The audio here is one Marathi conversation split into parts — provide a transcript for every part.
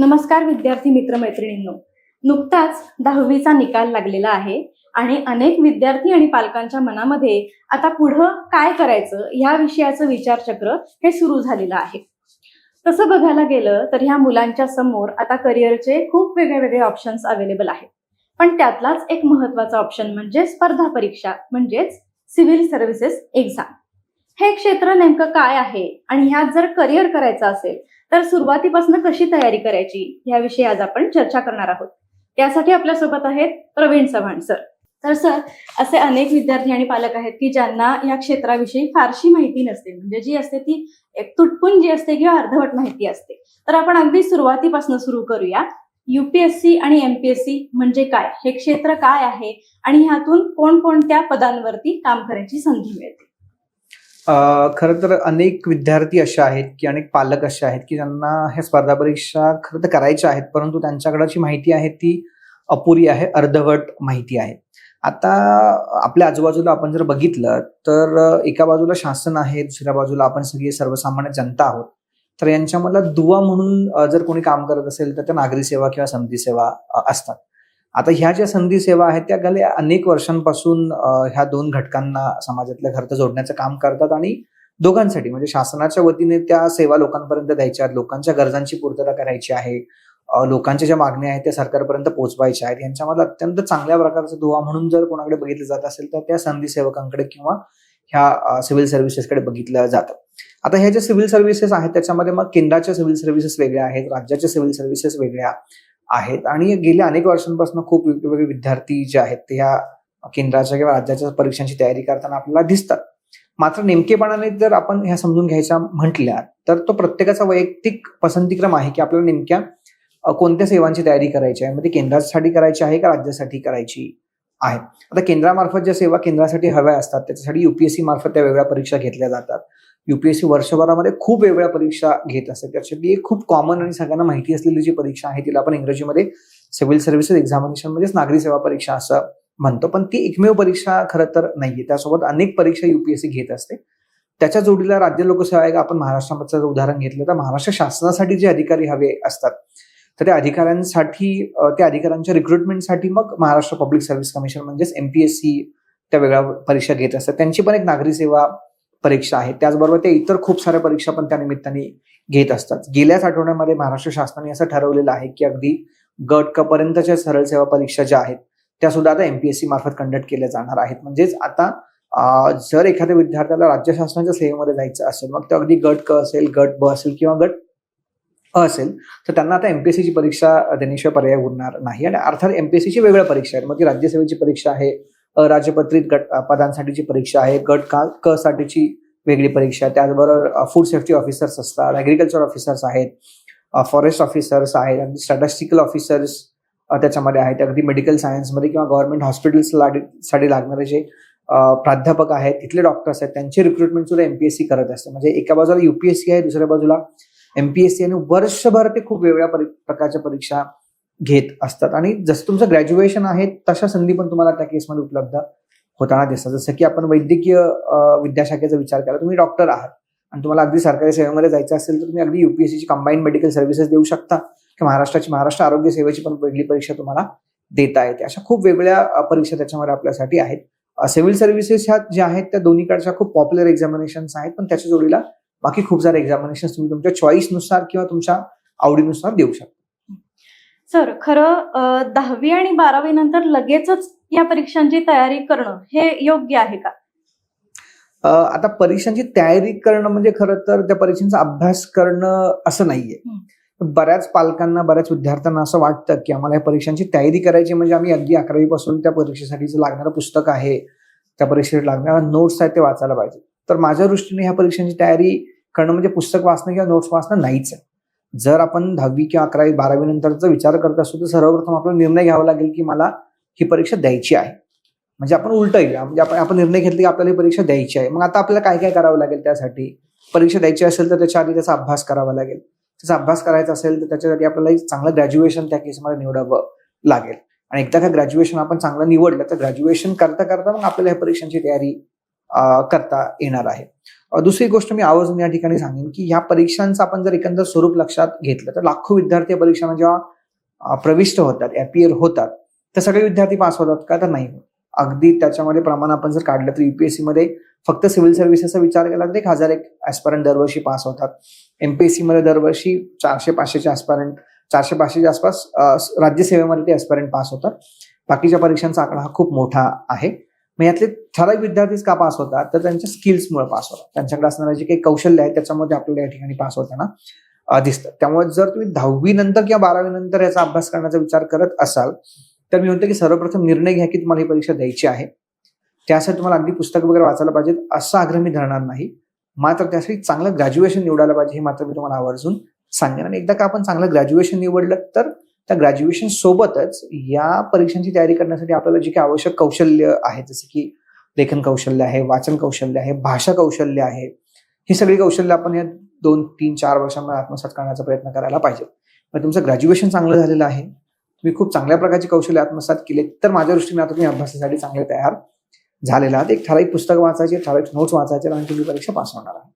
नमस्कार विद्यार्थी मित्र मैत्रिणींनो. नुकताच 10वीचा निकाल लागलेला आहे आणि अनेक विद्यार्थी आणि पालकांच्या मनामध्ये आता पुढं काय करायचं या विषयाचं विचारचक्र हे सुरू झालेलं आहे. तसं बघायला गेलं तर ह्या मुलांच्या समोर आता करिअरचे खूप वेगळे ऑप्शन्स अवेलेबल आहेत. पण त्यातलाच एक महत्वाचा ऑप्शन म्हणजे स्पर्धा परीक्षा म्हणजेच सिव्हिल सर्व्हिसेस एक्झाम. हे क्षेत्र नेमकं काय आहे आणि ह्यात जर करिअर करायचं असेल तर सुरुवातीपासून कशी तयारी करायची याविषयी आज आपण चर्चा करणार आहोत. त्यासाठी आपल्यासोबत आहेत प्रवीण चव्हाण सर. तर सर, असे अनेक विद्यार्थी आणि पालक आहेत की ज्यांना या क्षेत्राविषयी फारशी माहिती नसते, म्हणजे जी असते ती एक तुटपुंजी असते किंवा अर्धवट माहिती असते. तर आपण अगदी सुरुवातीपासून सुरू करूया. युपीएससी आणि एमपीएससी म्हणजे काय, हे क्षेत्र काय आहे आणि ह्यातून कोणकोणत्या पदांवरती काम करायची संधी मिळते? खरं तर अनेक विद्यार्थी असे आहेत की अनेक पालक असे आहेत की ज्यांना ह्या स्पर्धा परीक्षा खरं तर करायच्या आहेत, परंतु त्यांच्याकडे जी माहिती आहे ती अपुरी आहे, अर्धवट माहिती आहे. आता आपल्या आजूबाजूला आपण जर बघितलं तर एका बाजूला शासन आहे, दुसऱ्या बाजूला आपण सगळी सर्वसामान्य जनता आहोत. तर यांच्यामधला दुवा म्हणून जर कोणी काम करत असेल तर त्या नागरी सेवा किंवा समिती सेवा असतात. आता ह्या ज्या संधी सेवा आहेत त्या गेल्या अनेक वर्षांपासून ह्या दोन घटकांना समाजातल्या घरतं जोडण्याचं काम करतात आणि दोघांसाठी म्हणजे शासनाच्या वतीने त्या सेवा लोकांपर्यंत द्यायच्या आहेत, लोकांच्या गरजांची पूर्तता करायची आहे, लोकांच्या ज्या मागण्या आहेत त्या सरकारपर्यंत पोहोचवायच्या आहेत. यांच्यामध्ये अत्यंत चांगल्या प्रकारचा दुवा म्हणून जर कोणाकडे बघितलं जात असेल तर त्या संधी सेवकांकडे किंवा ह्या सिव्हिल सर्व्हिसेसकडे बघितलं जातं. आता ह्या ज्या सिव्हिल सर्व्हिसेस आहेत त्याच्यामध्ये मग केंद्राच्या सिव्हिल सर्व्हिसेस वेगळ्या आहेत, राज्याच्या सिव्हिल सर्व्हिसेस वेगळ्या आहेत आणि गेल्या अनेक वर्षांपासून खूप वेगवेगळे विद्यार्थी जे आहेत ते ह्या केंद्राच्या किंवा राज्याच्या परीक्षांची तयारी करताना आपल्याला दिसतात. मात्र नेमकेपणाने जर आपण ह्या समजून घ्यायच्या म्हटल्या तर तो प्रत्येकाचा वैयक्तिक पसंतीक्रम आहे की आपल्याला नेमक्या कोणत्या सेवांची तयारी करायची आहे, म्हणजे केंद्रासाठी करायची आहे का राज्यासाठी करायची आहे. आता केंद्रामार्फत ज्या सेवा केंद्रासाठी हव्या असतात त्याच्यासाठी युपीएससी मार्फत त्या वेगळ्या परीक्षा घेतल्या जातात. युपीएससी वर्षभरामध्ये खूप वेगवेगळ्या परीक्षा घेत असते. त्याच्यातली एक खूप कॉमन आणि सगळ्यांना माहिती असलेली जी परीक्षा आहे तिला आपण इंग्रजीमध्ये सिव्हिल सर्व्हिसेस एक्झामिनेशन म्हणजेच नागरी सेवा परीक्षा असं म्हणतो. पण ती एकमेव परीक्षा खरं तर नाहीये, त्यासोबत अनेक परीक्षा युपीएससी घेत असते. त्याच्या जोडीला राज्य लोकसेवा आयोग, आपण महाराष्ट्राचं जर उदाहरण घेतलं तर महाराष्ट्र शासनासाठी जे अधिकारी हवे असतात तर त्या अधिकाऱ्यांसाठी, त्या अधिकाऱ्यांच्या रिक्रुटमेंटसाठी मग महाराष्ट्र पब्लिक सर्व्हिस कमिशन म्हणजेच एमपीएससी त्या वेगळ्या परीक्षा घेत असतात. त्यांची पण एक नागरी सेवा परीक्षा आहे. त्याचबरोबर ते इतर खूप साऱ्या परीक्षा पण त्या निमित्ताने घेत असतात. गेल्याच आठवड्यामध्ये महाराष्ट्र शासनाने असं ठरवलेलं आहे की अगदी गट क पर्यंतच्या सरळ सेवा परीक्षा ज्या आहेत त्या सुद्धा आता एमपीएससी मार्फत कंडक्ट केल्या जाणार आहेत. म्हणजेच आता जर एखाद्या विद्यार्थ्याला राज्य शासनाच्या सेवेमध्ये जायचं असेल, मग ते अगदी गट क असेल, गट ब असेल किंवा गट अ असेल, तर त्यांना आता एमपीएससीची परीक्षा देण्याशिवाय पर्याय उरणार नाही. आणि अर्थात एमपीएससीची वेगळ्या परीक्षा आहेत. मग ती राज्यसेवेची परीक्षा आहे, अराजपत्रित गट पदांसाठीची परीक्षा आहे, गट क साठीची वेगळी परीक्षा आहे. त्याचबरोबर फूड सेफ्टी ऑफिसर्स असतात, ऍग्रिकल्चर ऑफिसर्स आहेत, फॉरेस्ट ऑफिसर्स आहेत, अगदी स्टॅटिस्टिकल ऑफिसर्स त्याच्यामध्ये आहेत, अगदी मेडिकल सायन्समध्ये किंवा गव्हर्नमेंट हॉस्पिटल्ससाठी लागणारे जे प्राध्यापक आहेत, तिथले डॉक्टर्स आहेत, त्यांची रिक्रुटमेंट सुद्धा एमपीएससी करत असते. म्हणजे एका बाजूला युपीएससी आहे, दुसऱ्या बाजूला एमपीएससी, आणि वर्षभर ते खूप वेगवेगळ्या प्रकारच्या परीक्षा घेत असतात. आणि जसं तुमचं ग्रॅज्युएशन आहे तशा संधी पण तुम्हाला त्या केसमध्ये उपलब्ध होताना दिसतात. जसं की आपण वैद्यकीय विद्याशाखेचा विचार करा, तुम्ही डॉक्टर आहात आणि तुम्हाला अगदी सरकारी सेवेमध्ये जायचं असेल तर तुम्ही अगदी युपीएससीची कंबाईंड मेडिकल सर्व्हिसेस देऊ शकता किंवा महाराष्ट्र आरोग्य सेवेची पण वेगळी परीक्षा तुम्हाला देता येते. अशा खूप वेगवेगळ्या परीक्षा त्याच्यामध्ये आपल्यासाठी आहेत. सिव्हिल सर्व्हिसेस ह्या ज्या आहेत त्या दोन्हीकडच्या खूप पॉप्युलर एक्झामिनेशन्स आहेत, पण त्याच्या जोडीला बाकी खूप सारे एक्झामिनेशन्स तुम्ही तुमच्या चॉईसनुसार किंवा तुमच्या आवडीनुसार देऊ शकता. सर, खरं 10वी आणि 12वी नंतर लगेचच या परीक्षांची तयारी करणं हे योग्य आहे का? आता परीक्षांची तयारी करणं म्हणजे खरं तर त्या परीक्षांचा अभ्यास करणं असं नाहीये. बऱ्याच पालकांना, बऱ्याच विद्यार्थ्यांना असं वाटतं की आम्हाला या परीक्षांची तयारी करायची म्हणजे आम्ही अगदी 11वी पासून त्या परीक्षेसाठीचं लागणारं पुस्तक आहे, त्या परीक्षेसाठी लागणाऱ्या नोट्स आहेत ते वाचायला पाहिजे. तर माझ्या दृष्टीने ह्या परीक्षांची तयारी करणं म्हणजे पुस्तक वाचणं किंवा नोट्स वाचणं नाहीच आहे. जर आपण 10वी किंवा 11वी 12वी नंतरचा विचार करत असू तर सर्वप्रथम आपल्याला निर्णय घ्यावा लागेल की मला ही परीक्षा द्यायची आहे. म्हणजे आपण उलट येईल, म्हणजे आपण निर्णय घेतला की आपल्याला ही परीक्षा द्यायची आहे. मग आता आपल्याला काय काय करावं लागेल त्यासाठी? परीक्षा द्यायची असेल तर त्याच्या आधी त्याचा अभ्यास करावा लागेल. त्याचा अभ्यास करायचा असेल तर त्याच्यासाठी आपल्याला चांगलं ग्रॅज्युएशन त्या केसमध्ये निवडावं लागेल. आणि एकदा का ग्रॅज्युएशन आपण चांगलं निवडलं तर ग्रॅज्युएशन करता करता मग आपल्याला ह्या परीक्षांची तयारी करता येणार आहे. दुसरी गोष्ट मी आवर्जून या ठिकाणी सांगेन की ह्या परीक्षांचं आपण जर एकंदर स्वरूप लक्षात घेतलं तर लाखो विद्यार्थी परीक्षांना जेव्हा प्रविष्ट होतात, अपीअर होतात, तर सगळे विद्यार्थी पास होतात का? तर नाही होत. अगदी त्याच्यामध्ये प्रमाण आपण जर काढलं तर युपीएससी मध्ये फक्त सिव्हिल सर्व्हिसेसचा विचार केला तर 1000 ऍस्पायरंट दरवर्षी पास होतात. एमपीएससी मध्ये दरवर्षी 400-500चे ऍस्पायरंट, 400-500च्या आसपास राज्यसेवेमध्ये ते ऍस्पायरंट पास होतात. बाकीच्या परीक्षांचा आकडा हा खूप मोठा आहे. मग यातले ठराविक विद्यार्थीच का पास होतात? तर त्यांच्या स्किल्समुळे पास होतात. त्यांच्याकडे असणारे जे काही कौशल्य आहे त्याच्यामध्ये आपल्याला या ठिकाणी पास होताना दिसतं. त्यामुळे जर तुम्ही 10वी नंतर किंवा 12वी नंतर याचा अभ्यास करण्याचा विचार करत असाल तर मी म्हणतो की सर्वप्रथम निर्णय घ्या की तुम्हाला ही परीक्षा द्यायची आहे. त्यासाठी तुम्हाला अगदी पुस्तक वगैरे वाचायला पाहिजेत असं आग्रह मी धरणार नाही. मात्र त्यासाठी चांगलं ग्रॅज्युएशन निवडायला पाहिजे हे मात्र मी तुम्हाला आवर्जून सांगेन. आणि एकदा का आपण चांगलं ग्रॅज्युएशन निवडलं तर त्या ग्रॅज्युएशन सोबतच या परीक्षांची तयारी करण्यासाठी आपल्याला जी काही आवश्यक कौशल्य आहेत, जसे की लेखन कौशल्य आहे, वाचन कौशल्य आहे, भाषा कौशल्य आहे, ही सगळी कौशल्य आपण या 2-3-4 वर्षांमध्ये आत्मसात करण्याचा प्रयत्न करायला पाहिजे. मग तुमचं ग्रॅज्युएशन चांगलं झालेलं आहे, तुम्ही खूप चांगल्या प्रकारची कौशल्य आत्मसात केले तर माझ्या दृष्टीने आता तुम्ही अभ्यासासाठी चांगले तयार झालेला आहात. एक ठराविक पुस्तक वाचायचे, ठराविक नोट्स वाचायचे आणि तुम्ही परीक्षा पास होणार आहे.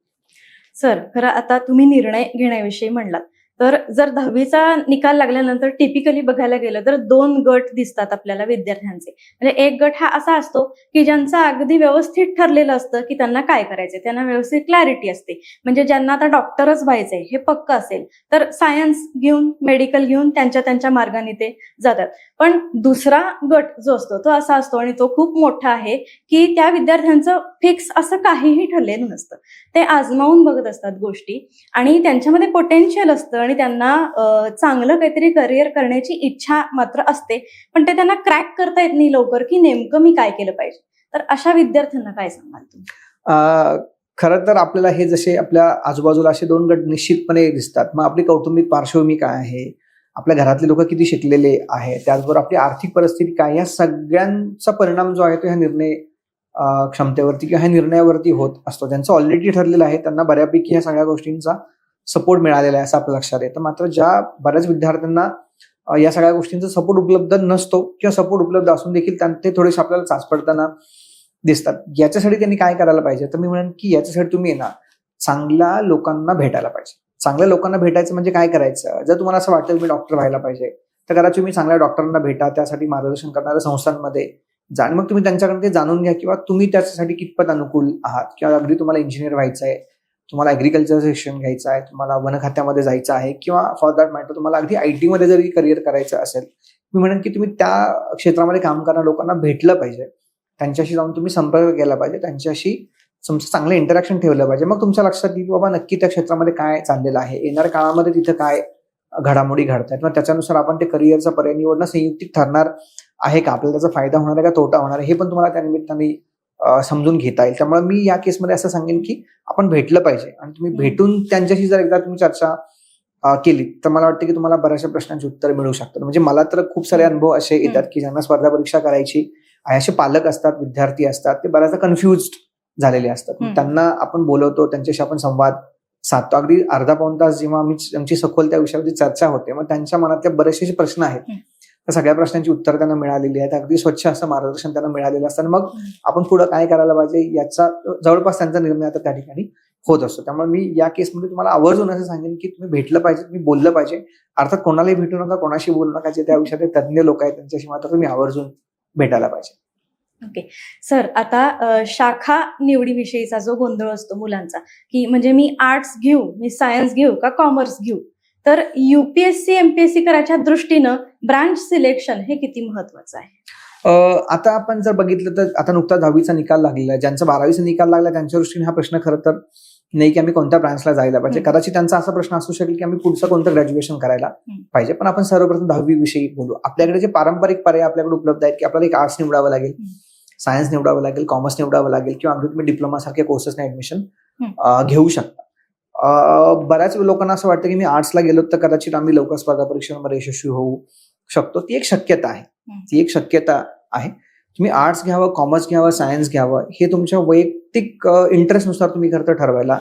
सर, खरं आता तुम्ही निर्णय घेण्याविषयी म्हणलात, तर जर 10वीचा निकाल लागल्यानंतर टिपिकली बघायला गेलं तर 2 गट दिसतात आपल्याला विद्यार्थ्यांचे. म्हणजे एक गट हा असा असतो की ज्यांचं अगदी व्यवस्थित ठरलेलं असतं की त्यांना काय करायचंय, त्यांना व्यवस्थित क्लॅरिटी असते. म्हणजे ज्यांना आता डॉक्टरच व्हायचंय हे पक्क असेल तर सायन्स घेऊन, मेडिकल घेऊन त्यांच्या मार्गाने ते जातात. पण दुसरा गट जो असतो तो असा असतो आणि तो खूप मोठा आहे की त्या विद्यार्थ्यांचं फिक्स असं काहीही ठरलेलं नसतं. ते आजमावून बघत असतात गोष्टी आणि त्यांच्यामध्ये पोटेन्शियल असतं आणि त्यांना चांगलं काहीतरी करिअर करण्याची इच्छा मात्र असते, पण ते त्यांना क्रॅक करता येत नाही लवकर की नेमकं मी काय केलं पाहिजे. तर अशा विद्यार्थ्यांना काय सांगाल तुम्ही? खरं तर आपल्याला हे जसे आपल्या आजूबाजूला असे 2 गट निश्चितपणे दिसतात. मग आपली कौटुंबिक पार्श्वभूमी काय आहे, आपल्या घरातले लोक किती शिकलेले आहेत, त्याचबरोबर आपली आर्थिक परिस्थिती काय, या सगळ्यांचा परिणाम जो आहे तो ह्या निर्णय क्षमतेवरती किंवा ह्या निर्णयावरती होत असतो. ज्यांचं ऑलरेडी ठरलेलं आहे त्यांना बऱ्यापैकी ह्या सगळ्या गोष्टींचा सपोर्ट मिळालेला आहे असं आपल्या लक्षात येतं. मात्र ज्या बऱ्याच विद्यार्थ्यांना या सगळ्या गोष्टींचा सपोर्ट उपलब्ध नसतो किंवा सपोर्ट उपलब्ध असून देखील ते थोडेसे आपल्याला चाचपडताना दिसतात. याच्यासाठी त्यांनी काय करायला पाहिजे? तर मी म्हणेन की याच्यासाठी तुम्ही ना चांगल्या लोकांना भेटायला पाहिजे. चांगल्या लोकांना भेटायचं म्हणजे काय करायचं? जर तुम्हाला असं वाटतं तुम्ही डॉक्टर व्हायला पाहिजे तर कदाचित तुम्ही चांगल्या डॉक्टरांना भेटा, त्यासाठी मार्गदर्शन करणाऱ्या संस्थांमध्ये जा आणि मग तुम्ही त्यांच्याकडे ते जाणून घ्या किंवा तुम्ही त्याच्यासाठी कितपत अनुकूल आहात. किंवा अगदी तुम्हाला इंजिनियर व्हायचं आहे, तुम्हाला ऍग्रिकल्चरचं शिक्षण घ्यायचं आहे, तुम्हाला वन खात्यामध्ये जायचं आहे किंवा फॉर दॅट मॅटर तुम्हाला अगदी IT मध्ये जरी करिअर करायचं असेल, मी म्हणेन की तुम्ही त्या क्षेत्रामध्ये काम करणाऱ्या लोकांना भेटलं पाहिजे, त्यांच्याशी जाऊन तुम्ही संपर्क केला पाहिजे, त्यांच्याशी तुमचं चांगलं इंटरॅक्शन ठेवलं पाहिजे. मग तुमच्या लक्षात येईल बाबा नक्की त्या क्षेत्रामध्ये काय चाललेलं आहे, येणाऱ्या काळामध्ये तिथं काय घडामोडी घडतायत, मग त्याच्यानुसार आपण ते करिअरचा पर्याय निवडणं संयुक्तिक ठरणार आहे का, आपल्याला त्याचा फायदा होणार आहे का तोटा होणार आहे, हे पण तुम्हाला त्या निमित्ताने समजून घेता येईल. त्यामुळे मी या केसमध्ये असं सांगेन की आपण भेटलं पाहिजे आणि तुम्ही भेटून त्यांच्याशी जर एकदा तुम्ही चर्चा केली तर मला वाटतं की तुम्हाला बऱ्याचशा प्रश्नांची उत्तर मिळू शकतात. म्हणजे मला तर खूप सारे अनुभव असे येतात की ज्यांना स्पर्धा परीक्षा करायची असे पालक असतात, विद्यार्थी असतात, ते बऱ्याचदा कन्फ्युज्ड झालेले असतात. त्यांना आपण बोलवतो, त्यांच्याशी आपण संवाद साधतो. अगदी अर्धा-पाऊण तास जेव्हा आमची सखोल त्या विषयावरती चर्चा होते, मग त्यांच्या मनातले बरेचसे प्रश्न आहेत त्या सगळ्या प्रश्नांची उत्तर त्यांना मिळालेली आहेत, अगदी स्वच्छ असं मार्गदर्शन त्यांना मिळालेलं असतं. मग आपण पुढे काय करायला पाहिजे याचा जवळपास त्यांचा निर्णय आता त्या ठिकाणी होत असतो. त्यामुळे मी या केसमध्ये तुम्हाला आवर्जून असं सांगेन की तुम्ही भेटलं पाहिजे, तुम्ही बोललं पाहिजे. अर्थात कोणालाही भेटू नका, कोणाशी बोलू नका, जे त्या विषयात तज्ञ लोक आहेत त्यांच्याशी मात्र तुम्ही आवर्जून भेटायला पाहिजे. ओके सर, आता शाखा निवडीविषयीचा जो गोंधळ असतो मुलांचा की म्हणजे मी आर्ट्स घेऊ, मी सायन्स घेऊ का कॉमर्स घेऊ, तर UPSC MPSC करायच्या दृष्टीनं ब्रांच सिलेक्शन हे किती महत्वाचं आहे? आता आपण जर बघितलं तर आता नुकता 10वीचा निकाल लागलेला आहे, ज्यांचा 12वीचा निकाल लागला त्यांच्या दृष्टीने हा प्रश्न खरं तर नाही की आम्ही कोणत्या ब्रांचला जायला पाहिजे. कदाचित त्यांचा असा प्रश्न असू शकेल की आम्ही पुढचं कोणतं ग्रॅज्युएशन करायला पाहिजे. पण आपण सर्वप्रथम 10वी विषयी बोलू. आपल्याकडे जे पारंपरिक पर्याय आपल्याकडे उपलब्ध आहेत की आपल्याला एक आर्ट्स निवडावं लागेल, सायन्स निवडावं लागेल, कॉमर्स निवडावं लागेल किंवा अगदी तुम्ही डिप्लोमा सारख्या कोर्सेसने ऍडमिशन घेऊ शकता. बऱ्याच लोकांना असं वाटतं की मी आर्ट्सला गेलो तर कदाचित आम्ही लवकर स्पर्धा परीक्षांमध्ये यशस्वी होऊ शकतो. ती एक शक्यता आहे. तुम्ही आर्ट्स घ्यावं, कॉमर्स घ्यावं, सायन्स घ्यावं, हे तुमच्या वैयक्तिक इंटरेस्टनुसार तुम्ही खरं तर ठरवायला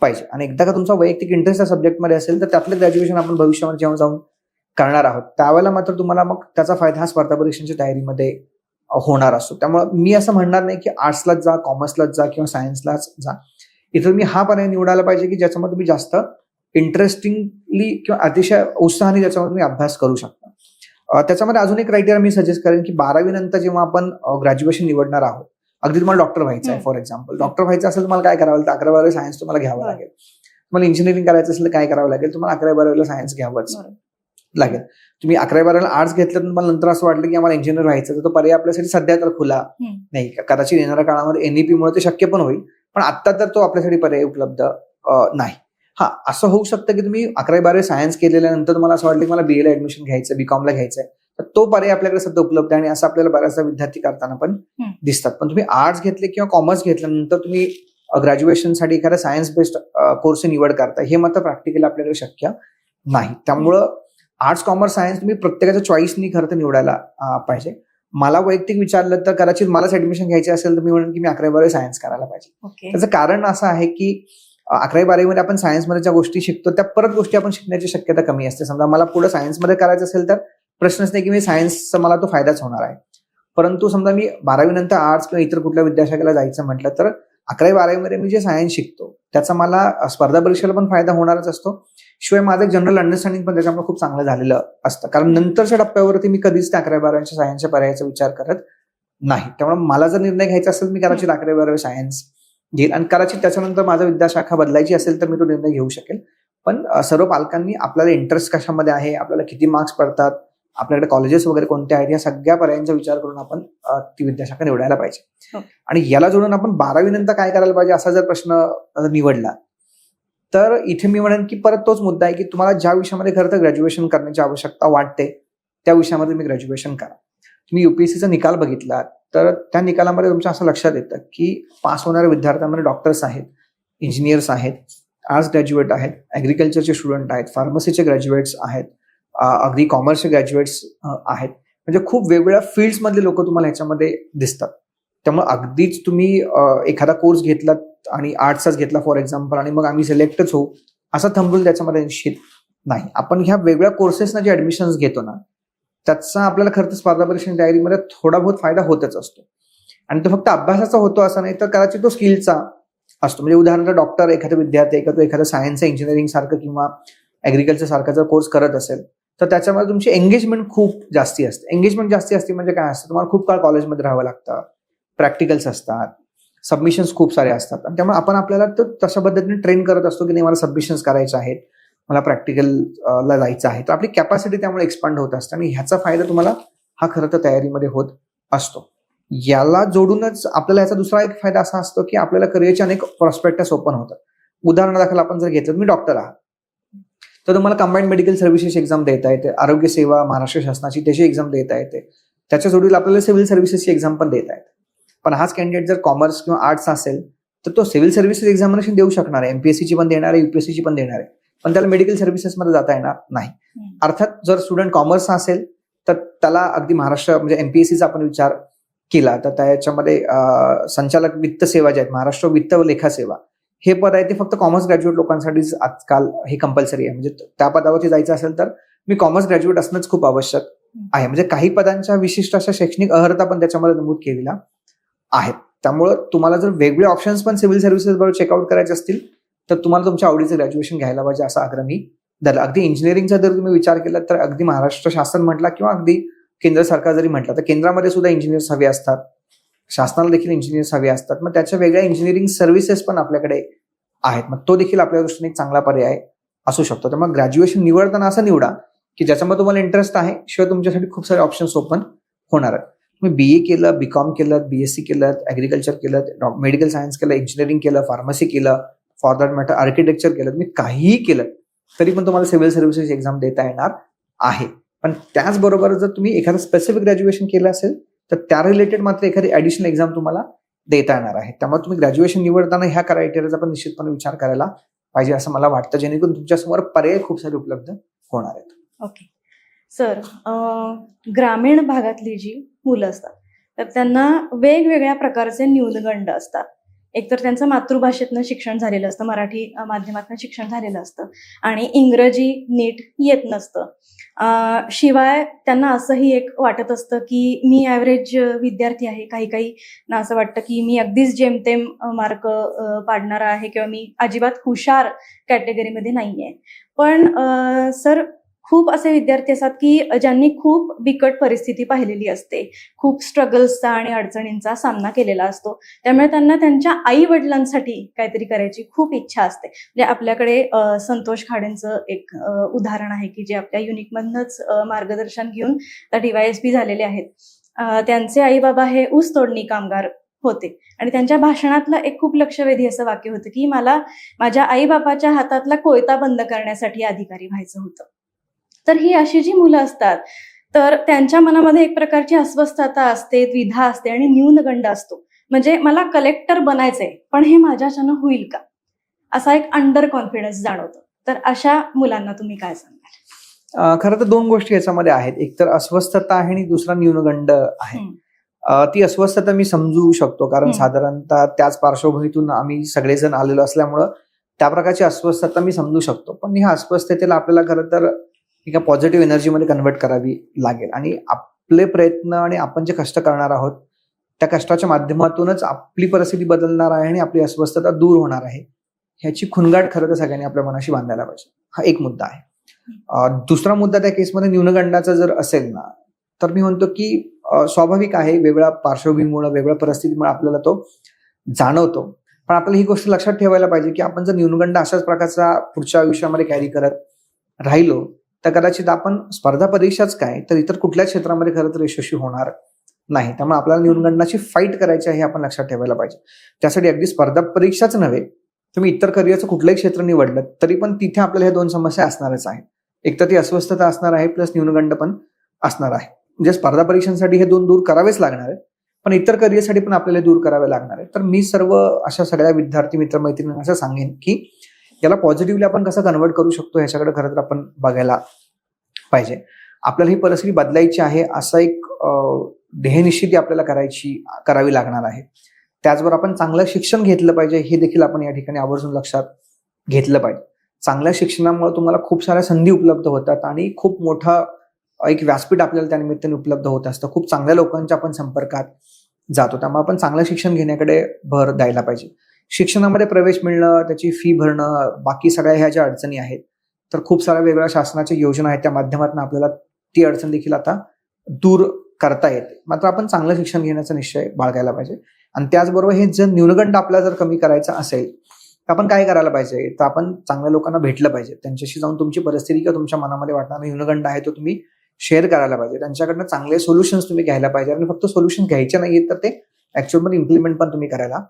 पाहिजे. आणि एकदा का तुमचा वैयक्तिक इंटरेस्ट त्या सब्जेक्टमध्ये असेल तर त्यातलं ग्रॅज्युएशन आपण भविष्यामध्ये जेव्हा जाऊन करणार आहोत त्यावेळेला मात्र तुम्हाला मग त्याचा फायदा हा स्पर्धा परीक्षांच्या तयारीमध्ये होणार असतो. त्यामुळे मी असं म्हणणार नाही की आर्ट्सलाच जा, कॉमर्सलाच जा किंवा सायन्सलाच जा. इथं मी हा पर्याय निवडायला पाहिजे की ज्याच्यामध्ये तुम्ही जास्त इंटरेस्टिंगली किंवा अतिशय उत्साहाने ज्याच्यामध्ये तुम्ही अभ्यास करू शकता. त्याच्यामध्ये अजून एक क्रायटेरिया मी सजेस्ट करेन की 12वी नंतर जेव्हा आपण ग्रॅज्युएशन निवडणार आहोत, अगदी तुम्हाला डॉक्टर व्हायचं आहे फॉर एक्झाम्पल, डॉक्टर व्हायचं असेल तुम्हाला काय करावं लागतं? 11वी सायन्स तुम्हाला घ्यावं लागेल. तुम्हाला इंजिनिअरिंग करायचं असेल तर काय करावं लागेल? तुम्हाला 11वी सायन्स घ्यावंच लागेल. तुम्ही 11वी आर्ट्स घेतलं तर तुम्हाला नंतर असं वाटलं की आम्हाला इंजिनियर व्हायचं, तर तो पर्याय आपल्यासाठी सध्या तर खुला नाही. कदाचित येणाऱ्या काळामध्ये एनईपी मुळे ते शक्य पण होईल, पण आता तर तो आपल्यासाठी पर्याय उपलब्ध नाही. हा, असं होऊ शकतं की तुम्ही 11वी सायन्स केलेल्यानंतर तुम्हाला असं वाटलं की मला बीए ला ऍडमिशन घ्यायचं, बीकॉमला घ्यायचंय, तर तो पर्याय आपल्याकडे सध्या उपलब्ध आहे आणि असं आपल्याला बऱ्याचदा विद्यार्थी करताना पण दिसतात. पण तुम्ही आर्ट्स घेतले किंवा कॉमर्स घेतल्यानंतर तुम्ही ग्रॅज्युएशनसाठी एखादा सायन्स बेस्ड कोर्स निवड करता, हे मात्र प्रॅक्टिकली आपल्याकडे शक्य नाही. त्यामुळं आर्ट्स, कॉमर्स, सायन्स तुम्ही प्रत्येकाच्या चॉईसनी खरं तर निवडायला पाहिजे. मला वैयक्तिक विचारलं तर कदाचित मलाच ऍडमिशन घ्यायची असेल तर मी म्हणेन की मी 11वी सायन्स करायला पाहिजे. त्याचं कारण असं आहे की 11वी आपण सायन्समध्ये ज्या गोष्टी शिकतो त्या परत गोष्टी आपण शिकण्याची शक्यता कमी असते. समजा मला पुढे सायन्समध्ये करायचं असेल तर प्रश्नच नाही की मी सायन्सचा मला तो फायदाच होणार आहे. परंतु समजा मी 12वी नंतर आर्ट्स किंवा इतर कुठल्या विद्याशाखेला जायचं म्हटलं तर 11वी-12वी मी जे सायन्स शिकतो त्याचा मला स्पर्धा परीक्षेला पण फायदा होणारच असतो. शिवाय माझं एक जनरल अंडरस्टँडिंग पण त्याच्यामुळे खूप चांगलं झालेलं असतं. कारण नंतरच्या टप्प्यावरती मी कधीच त्या 11वी-12वीच्या सायन्सच्या पर्यायाचा विचार करत नाही. त्यामुळे मला जर निर्णय घ्यायचा असेल मी कदाचित 11वी-12वी सायन्स घेईल आणि कदाचित त्याच्यानंतर माझा विद्याशाखा बदलायची असेल तर मी तो निर्णय घेऊ शकेल. पण सर्व पालकांनी आपल्याला इंटरेस्ट कशामध्ये आहे, आपल्याला किती मार्क्स पडतात, आपल्याकडे कॉलेजेस वगैरे कोणते आहेत, या सगळ्या पर्यायांचा विचार करून आपण ती विद्याशाखा निवडायला पाहिजे. आणि याला जोडून आपण 12वी नंतर काय करायला पाहिजे असा जर प्रश्न निवडला तर इथे मी म्हणेन की परत तोच मुद्दा आहे की तुम्हाला ज्या विषयामध्ये खरं तर ग्रॅज्युएशन करण्याची आवश्यकता वाटते त्या विषयामध्ये तुम्ही ग्रॅज्युएशन करा. तुम्ही युपीएससीचा निकाल बघितला तर त्या निकालामध्ये तुमच्या असं लक्षात येतं की पास होणाऱ्या विद्यार्थ्यांमध्ये डॉक्टर्स आहेत, इंजिनियर्स आहेत, आर्ट्स ग्रॅज्युएट आहेत, ऍग्रिकल्चरचे स्टुडंट आहेत, फार्मसीचे ग्रॅज्युएट्स आहेत, अगदी कॉमर्सचे ग्रॅज्युएट्स आहेत. म्हणजे खूप वेगवेगळ्या फील्ड्स मधले लोक तुम्हाला ह्याच्यामध्ये दिसतात. त्यामुळे अगदीच तुम्ही एखादा कोर्स घेतलात आणि आर्ट्सचाच घेतला फॉर एक्झाम्पल आणि मग आम्ही सिलेक्टच होऊ असं थांबून त्याच्यामध्ये निश्चित नाही. आपण ह्या वेगळ्या कोर्सेसना जे ऍडमिशन्स घेतो ना त्याचा आपल्याला खरं तर स्पर्धा परीक्षा तयारीमध्ये थोडा बहुत फायदा होतच असतो. आणि तो फक्त अभ्यासाचा होतो असं नाही तर कदाचित तो स्किलचा असतो. म्हणजे उदाहरणार्थ डॉक्टर एखादा विद्यार्थी तो एखादा सायन्स इंजिनिअरिंग सारखं किंवा ऍग्रिकल्चर सारखा जर कोर्स करत असेल तर त्याच्यामध्ये तुमची एंगेजमेंट खूप जास्ती असते. एंगेजमेंट जास्ती असते म्हणजे काय असतं, तुम्हाला खूप काळ कॉलेजमध्ये राहावं लागतं, प्रॅक्टिकल्स असतात, सबमिशन्स खूप सारे असतात आणि त्यामुळे आपण आपल्याला तशा पद्धतीने ट्रेन करत असतो की नाही मला सबमिशन्स करायचे आहेत, मला प्रॅक्टिकलला जायचं आहे. तर आपली कॅपॅसिटी त्यामुळे एक्सपांड होत असते आणि ह्याचा फायदा तुम्हाला हा खरं तर तयारीमध्ये होत असतो. याला जोडूनच आपल्याला याचा दुसरा एक फायदा असा असतो की आपल्याला करिअरचे अनेक प्रॉस्पेक्टस ओपन होतात. उदाहरणादाखल आपण जर घेतलं, तुम्ही डॉक्टर आहात तर तुम्हाला कंबाईंड मेडिकल सर्व्हिसेस एक्झाम देता येते, आरोग्य सेवा महाराष्ट्र शासनाची त्याची एक्झाम देता येते, त्याच्या जोडीला आपल्याला सिव्हिल सर्व्हिसेसची एक्झाम पण देता येते. पण हाच कॅन्डिडेट जर कॉमर्स किंवा आर्ट्स असेल तर तो सिव्हिल सर्व्हिसेस एक्झामिनेशन देऊ शकणार आहे, एमपीएससीची पण देणार आहे, युपीएससीची पण देणार आहे, पण त्याला मेडिकल सर्व्हिसेसमध्ये जाता येणार नाही. अर्थात जर स्टुडंट कॉमर्स असेल तर त्याला अगदी महाराष्ट्र म्हणजे एमपीएससीचा आपण विचार केला तर त्याच्यामध्ये संचालक वित्त सेवा जे आहेत, महाराष्ट्र वित्त व लेखा सेवा हे पद आहे ते फक्त कॉमर्स ग्रॅज्युएट लोकांसाठीच आजकाल हे कंपल्सरी आहे. म्हणजे त्या पदावरती जायचं असेल तर मी कॉमर्स ग्रॅज्युएट असणंच खूप आवश्यक आहे. म्हणजे काही पदांच्या विशिष्ट अशा शैक्षणिक अर्हता पण त्याच्यामध्ये नमूद केलेल्या आहेत. त्यामुळं तुम्हाला जर वेगळे ऑप्शन्स पण सिव्हिल सर्व्हिसेस बरोबर चेकआउट करायचे असतील तर तुम्हाला तुमच्या आवडीचं ग्रॅज्युएशन घ्यायला पाहिजे असा आग्रह मी धरला. अगदी इंजिनिअरिंगचा जर तुम्ही विचार केला तर अगदी महाराष्ट्र शासन म्हटला किंवा अगदी केंद्र सरकार जरी म्हटलं तर केंद्रामध्ये सुद्धा इंजिनियर्स हवे असतात, शासनाला देखील इंजिनियर्स हवे असतात. मग त्याच्या वेगळ्या इंजिनिअरिंग सर्व्हिसेस पण आपल्याकडे आहेत. मग तो देखील आपल्या दृष्टीने एक चांगला पर्याय असू शकतो. त्यामुळे ग्रॅज्युएशन निवडताना असं निवडा की ज्याच्यामध्ये तुम्हाला इंटरेस्ट आहे, शिवाय तुमच्यासाठी खूप सारे ऑप्शन्स ओपन होणार आहेत. तुम्ही बीए केलं, बीकॉम केलं, बीएससी केलं, ऍग्रिकल्चर केलं, मेडिकल सायन्स केलं, इंजिनिअरिंग केलं, फार्मसी केलं, फॉर दॅट मॅटर आर्किटेक्चर केलं, तुम्ही काहीही केलं तरी पण तुम्हाला सिव्हिल सर्व्हिसेस एक्झाम देता येणार आहे. पण त्याचबरोबर जर तुम्ही एखादं स्पेसिफिक ग्रॅज्युएशन केलं असेल तर त्या रिलेटेड मात्र एखादी ऍडिशनल एक्झाम तुम्हाला देता येणार आहे. त्यामुळे तुम्ही ग्रॅज्युएशन निवडताना ह्या क्रायटेरियाचा पण निश्चितपणे विचार करायला पाहिजे असं मला वाटतं, जेणेकरून तुमच्यासमोर पर्याय खूप सारे उपलब्ध होणार आहेत. ओके सर, ग्रामीण भागातली जी मुलं असतात तर त्यांना वेगवेगळ्या प्रकारचे न्यूनगंड असतात. एकतर त्यांचं मातृभाषेतनं शिक्षण झालेलं असतं, मराठी माध्यमातनं शिक्षण झालेलं असतं आणि इंग्रजी नीट येत नसतं. शिवाय त्यांना असंही एक वाटत असतं की मी ॲव्हरेज विद्यार्थी आहे, काही ना असं वाटतं की मी अगदीच जेमतेम मार्क पाडणारा आहे किंवा मी अजिबात हुशार कॅटेगरीमध्ये नाही आहे. पण सर, खूप असे विद्यार्थी असतात की ज्यांनी खूप बिकट परिस्थिती पाहिलेली असते, खूप स्ट्रगल्सचा आणि अडचणींचा सामना केलेला असतो. त्यामुळे त्यांना त्यांच्या आई वडिलांसाठी काहीतरी करायची खूप इच्छा असते. म्हणजे आपल्याकडे संतोष खाडेंचं एक उदाहरण आहे की जे आपल्या युनिकमधनंच मार्गदर्शन घेऊन DYSP झालेले आहेत. त्यांचे आई बाबा हे ऊस तोडणी कामगार होते आणि त्यांच्या भाषणातलं एक खूप लक्षवेधी असं वाक्य होतं की मला माझ्या आई बाबाच्या हातातला कोयता बंद करण्यासाठी अधिकारी व्हायचं होतं. तर ही अशी जी मुलं असतात, तर त्यांच्या मनामध्ये एक प्रकारची अस्वस्थता असते, द्विधा असते आणि न्यूनगंड असतो. म्हणजे मला कलेक्टर बनायचंय, पण हे माझ्याच्यानं होईल का, असा एक अंडर कॉन्फिडन्स जाणवतो. तर अशा मुलांना तुम्ही काय सांगाल? खरं तर दोन गोष्टी याच्यामध्ये आहेत. एक तर अस्वस्थता आहे आणि दुसरा न्यूनगंड आहे. ती अस्वस्थता मी समजू शकतो, कारण साधारणतः त्याच पार्श्वभूमीतून आम्ही सगळेजण आलेलो असल्यामुळं त्या प्रकारची अस्वस्थता मी समजू शकतो. पण ह्या अस्वस्थतेला आपल्याला खरं तर एका पॉझिटिव्ह एनर्जीमध्ये कन्व्हर्ट करावी लागेल आणि आपले प्रयत्न आणि आपण जे कष्ट करणार आहोत त्या कष्टाच्या माध्यमातूनच आपली परिस्थिती बदलणार आहे आणि आपली अस्वस्थता दूर होणार आहे, ह्याची खुणगाठ खरं तर सगळ्यांनी आपल्या मनाशी बांधायला पाहिजे. हा एक मुद्दा आहे. दुसरा मुद्दा त्या केसमध्ये न्यूनगंडाचा जर असेल ना, तर मी म्हणतो की स्वाभाविक आहे, वेगळ्या पार्श्वभूमीमुळे वेगळ्या परिस्थितीमुळे आपल्याला तो जाणवतो. पण आपल्याला ही गोष्ट लक्षात ठेवायला पाहिजे की आपण जर न्यूनगंड अशाच प्रकारचा पुढच्या आयुष्यामध्ये कॅरी करत राहिलो तर कदाचित आपण स्पर्धा परीक्षाच काय तर इतर कुठल्या क्षेत्रामध्ये खरं तर यशस्वी होणार नाही. त्यामुळे आपल्याला न्यूनगंडाची फाईट करायची आहे हे आपण लक्षात ठेवायला पाहिजे. त्यासाठी अगदी स्पर्धा परीक्षाच नव्हे, तुम्ही इतर करिअरचं कुठलंही क्षेत्र निवडलं तरी पण तिथे आपल्याला ह्या दोन समस्या असणारच आहेत. एक तर ती अस्वस्थता असणार आहे, प्लस न्यूनगंड पण असणार आहे. म्हणजे स्पर्धा परीक्षांसाठी हे दोन दूर करावेच लागणार आहेत, पण इतर करिअरसाठी पण आपल्याला दूर करावे लागणार आहे. तर मी सर्व अशा सगळ्या विद्यार्थी मित्रमैत्रिणींना असं सांगेन की याला पॉझिटिव्हली आपण कसं कन्व्हर्ट करू शकतो ह्याच्याकडे खरं तर आपण बघायला पाहिजे. आपल्याला ही परिस्थिती बदलायची आहे, असा एक ध्येयनिश्चिती आपल्याला करावी लागणार आहे. त्याचबरोबर आपण चांगलं शिक्षण घेतलं पाहिजे, हे देखील आपण या ठिकाणी आवर्जून लक्षात घेतलं पाहिजे. चांगल्या शिक्षणामुळे तुम्हाला खूप साऱ्या संधी उपलब्ध होतात आणि खूप मोठा एक व्यासपीठ आपल्याला त्यानिमित्ताने उपलब्ध होत असतं. खूप चांगल्या लोकांच्या आपण संपर्कात जातो, त्यामुळे आपण चांगलं शिक्षण घेण्याकडे भर द्यायला पाहिजे. शिक्षणामध्ये प्रवेश मिळणं, त्याची फी भरणं, बाकी सगळ्या ह्या ज्या अडचणी आहेत, तर खूप साऱ्या वेगळ्या शासनाच्या योजना आहेत, त्या माध्यमातून आपल्याला ती अडचण देखील आता दूर करता येते. मात्र आपण चांगलं शिक्षण घेण्याचा निश्चय बाळगायला पाहिजे. आणि त्याचबरोबर हे जर न्यूनगंड आपल्याला जर कमी करायचा असेल तर आपण काय करायला पाहिजे, तर आपण चांगल्या लोकांना भेटलं पाहिजे. त्यांच्याशी जाऊन तुमची परिस्थिती किंवा तुमच्या मनामध्ये वाटणारा न्यूनगंड आहे तो तुम्ही शेअर करायला पाहिजे. त्यांच्याकडनं चांगले सोल्युशन्स तुम्ही घ्यायला पाहिजे आणि फक्त सोल्युशन घ्यायचे नाहीत तर ते ऍक्च्युअलमध्ये इम्प्लिमेंट पण तुम्ही करायला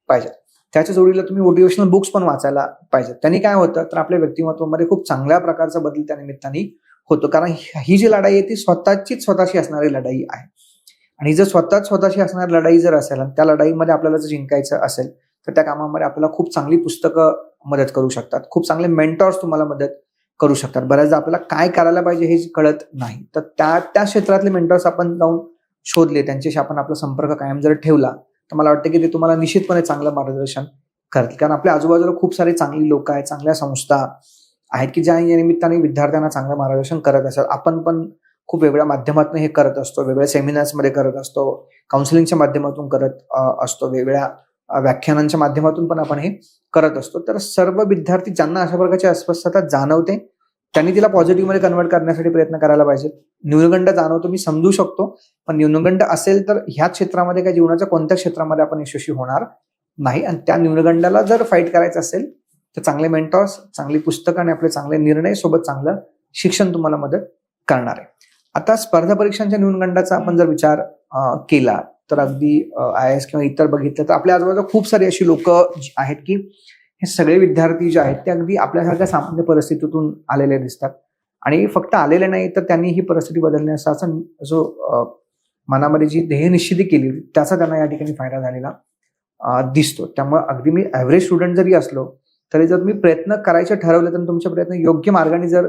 पाहिजे. त्याच्या जोडीला तुम्ही मोटिवेशनल बुक्स पण वाचायला पाहिजेत. त्यांनी काय होतं तर आपल्या व्यक्तिमत्वामध्ये खूप चांगल्या प्रकारचा बदल त्या निमित्ताने होतो. कारण ही जी लढाई आहे ती स्वतःशी असणारी लढाई आहे आणि जर स्वतःशी असणारी लढाई जर असेल आणि त्या लढाईमध्ये आपल्याला जर जिंकायचं असेल तर त्या कामामध्ये आपल्याला खूप चांगली पुस्तकं मदत करू शकतात, खूप चांगले मेंटॉर्स तुम्हाला मदत करू शकतात. बऱ्याचदा आपल्याला काय करायला पाहिजे हे कळत नाही, तर त्या क्षेत्रातले मेंटॉर्स आपण जाऊन शोधले, त्यांच्याशी आपण आपला संपर्क कायम जर ठेवला तर मला वाटतं की ते तुम्हाला निश्चितपणे चांगलं मार्गदर्शन करतील. कारण आपल्या आजूबाजूला खूप सारे चांगली लोक आहेत, चांगल्या संस्था आहेत की ज्या या निमित्ताने विद्यार्थ्यांना चांगलं मार्गदर्शन करत असतात. आपण पण खूप वेगळ्या माध्यमातून हे करत असतो, वेगळ्या सेमिनार्समध्ये करत असतो, काउन्सिलिंगच्या माध्यमातून करत असतो, वेगळ्या व्याख्यानांच्या माध्यमातून पण आपण हे करत असतो. तर सर्व विद्यार्थी ज्यांना अशा प्रकारची अस्वस्थता जाणवते त्यांनी तिला पॉझिटिव्हमध्ये कन्व्हर्ट करण्यासाठी प्रयत्न करायला पाहिजे. न्यूनगंड जाणवतो, मी समजू शकतो, पण न्यूनगंड असेल तर ह्या क्षेत्रामध्ये काय जीवनाच्या कोणत्या क्षेत्रामध्ये आपण यशस्वी होणार नाही. आणि त्या न्यूनगंडाला जर फाईट करायचं असेल तर चांगले मेंटॉर्स, चांगली पुस्तकं आणि आपले चांगले निर्णय सोबत चांगलं शिक्षण तुम्हाला मदत करणार आहे. आता स्पर्धा परीक्षांच्या न्यूनगंडाचा आपण जर विचार केला तर अगदी IAS किंवा इतर बघितलं तर आपल्या आजूबाजूला खूप सारी अशी लोक आहेत की हे सगळे विद्यार्थी जे आहेत ते अगदी आपल्यासारख्या सामान्य परिस्थितीतून आलेले दिसतात आणि फक्त आलेले नाही तर त्यांनी ही परिस्थिती बदलण्याचा जो मनामध्ये जी ध्येयनिश्चिती केली त्याचा त्यांना या ठिकाणी फायदा झालेला दिसतो. त्यामुळे अगदी मी ॲव्हरेज स्टुडंट जरी असलो तरी जर तुम्ही प्रयत्न करायचे ठरवले तर तुमचे प्रयत्न योग्य मार्गाने जर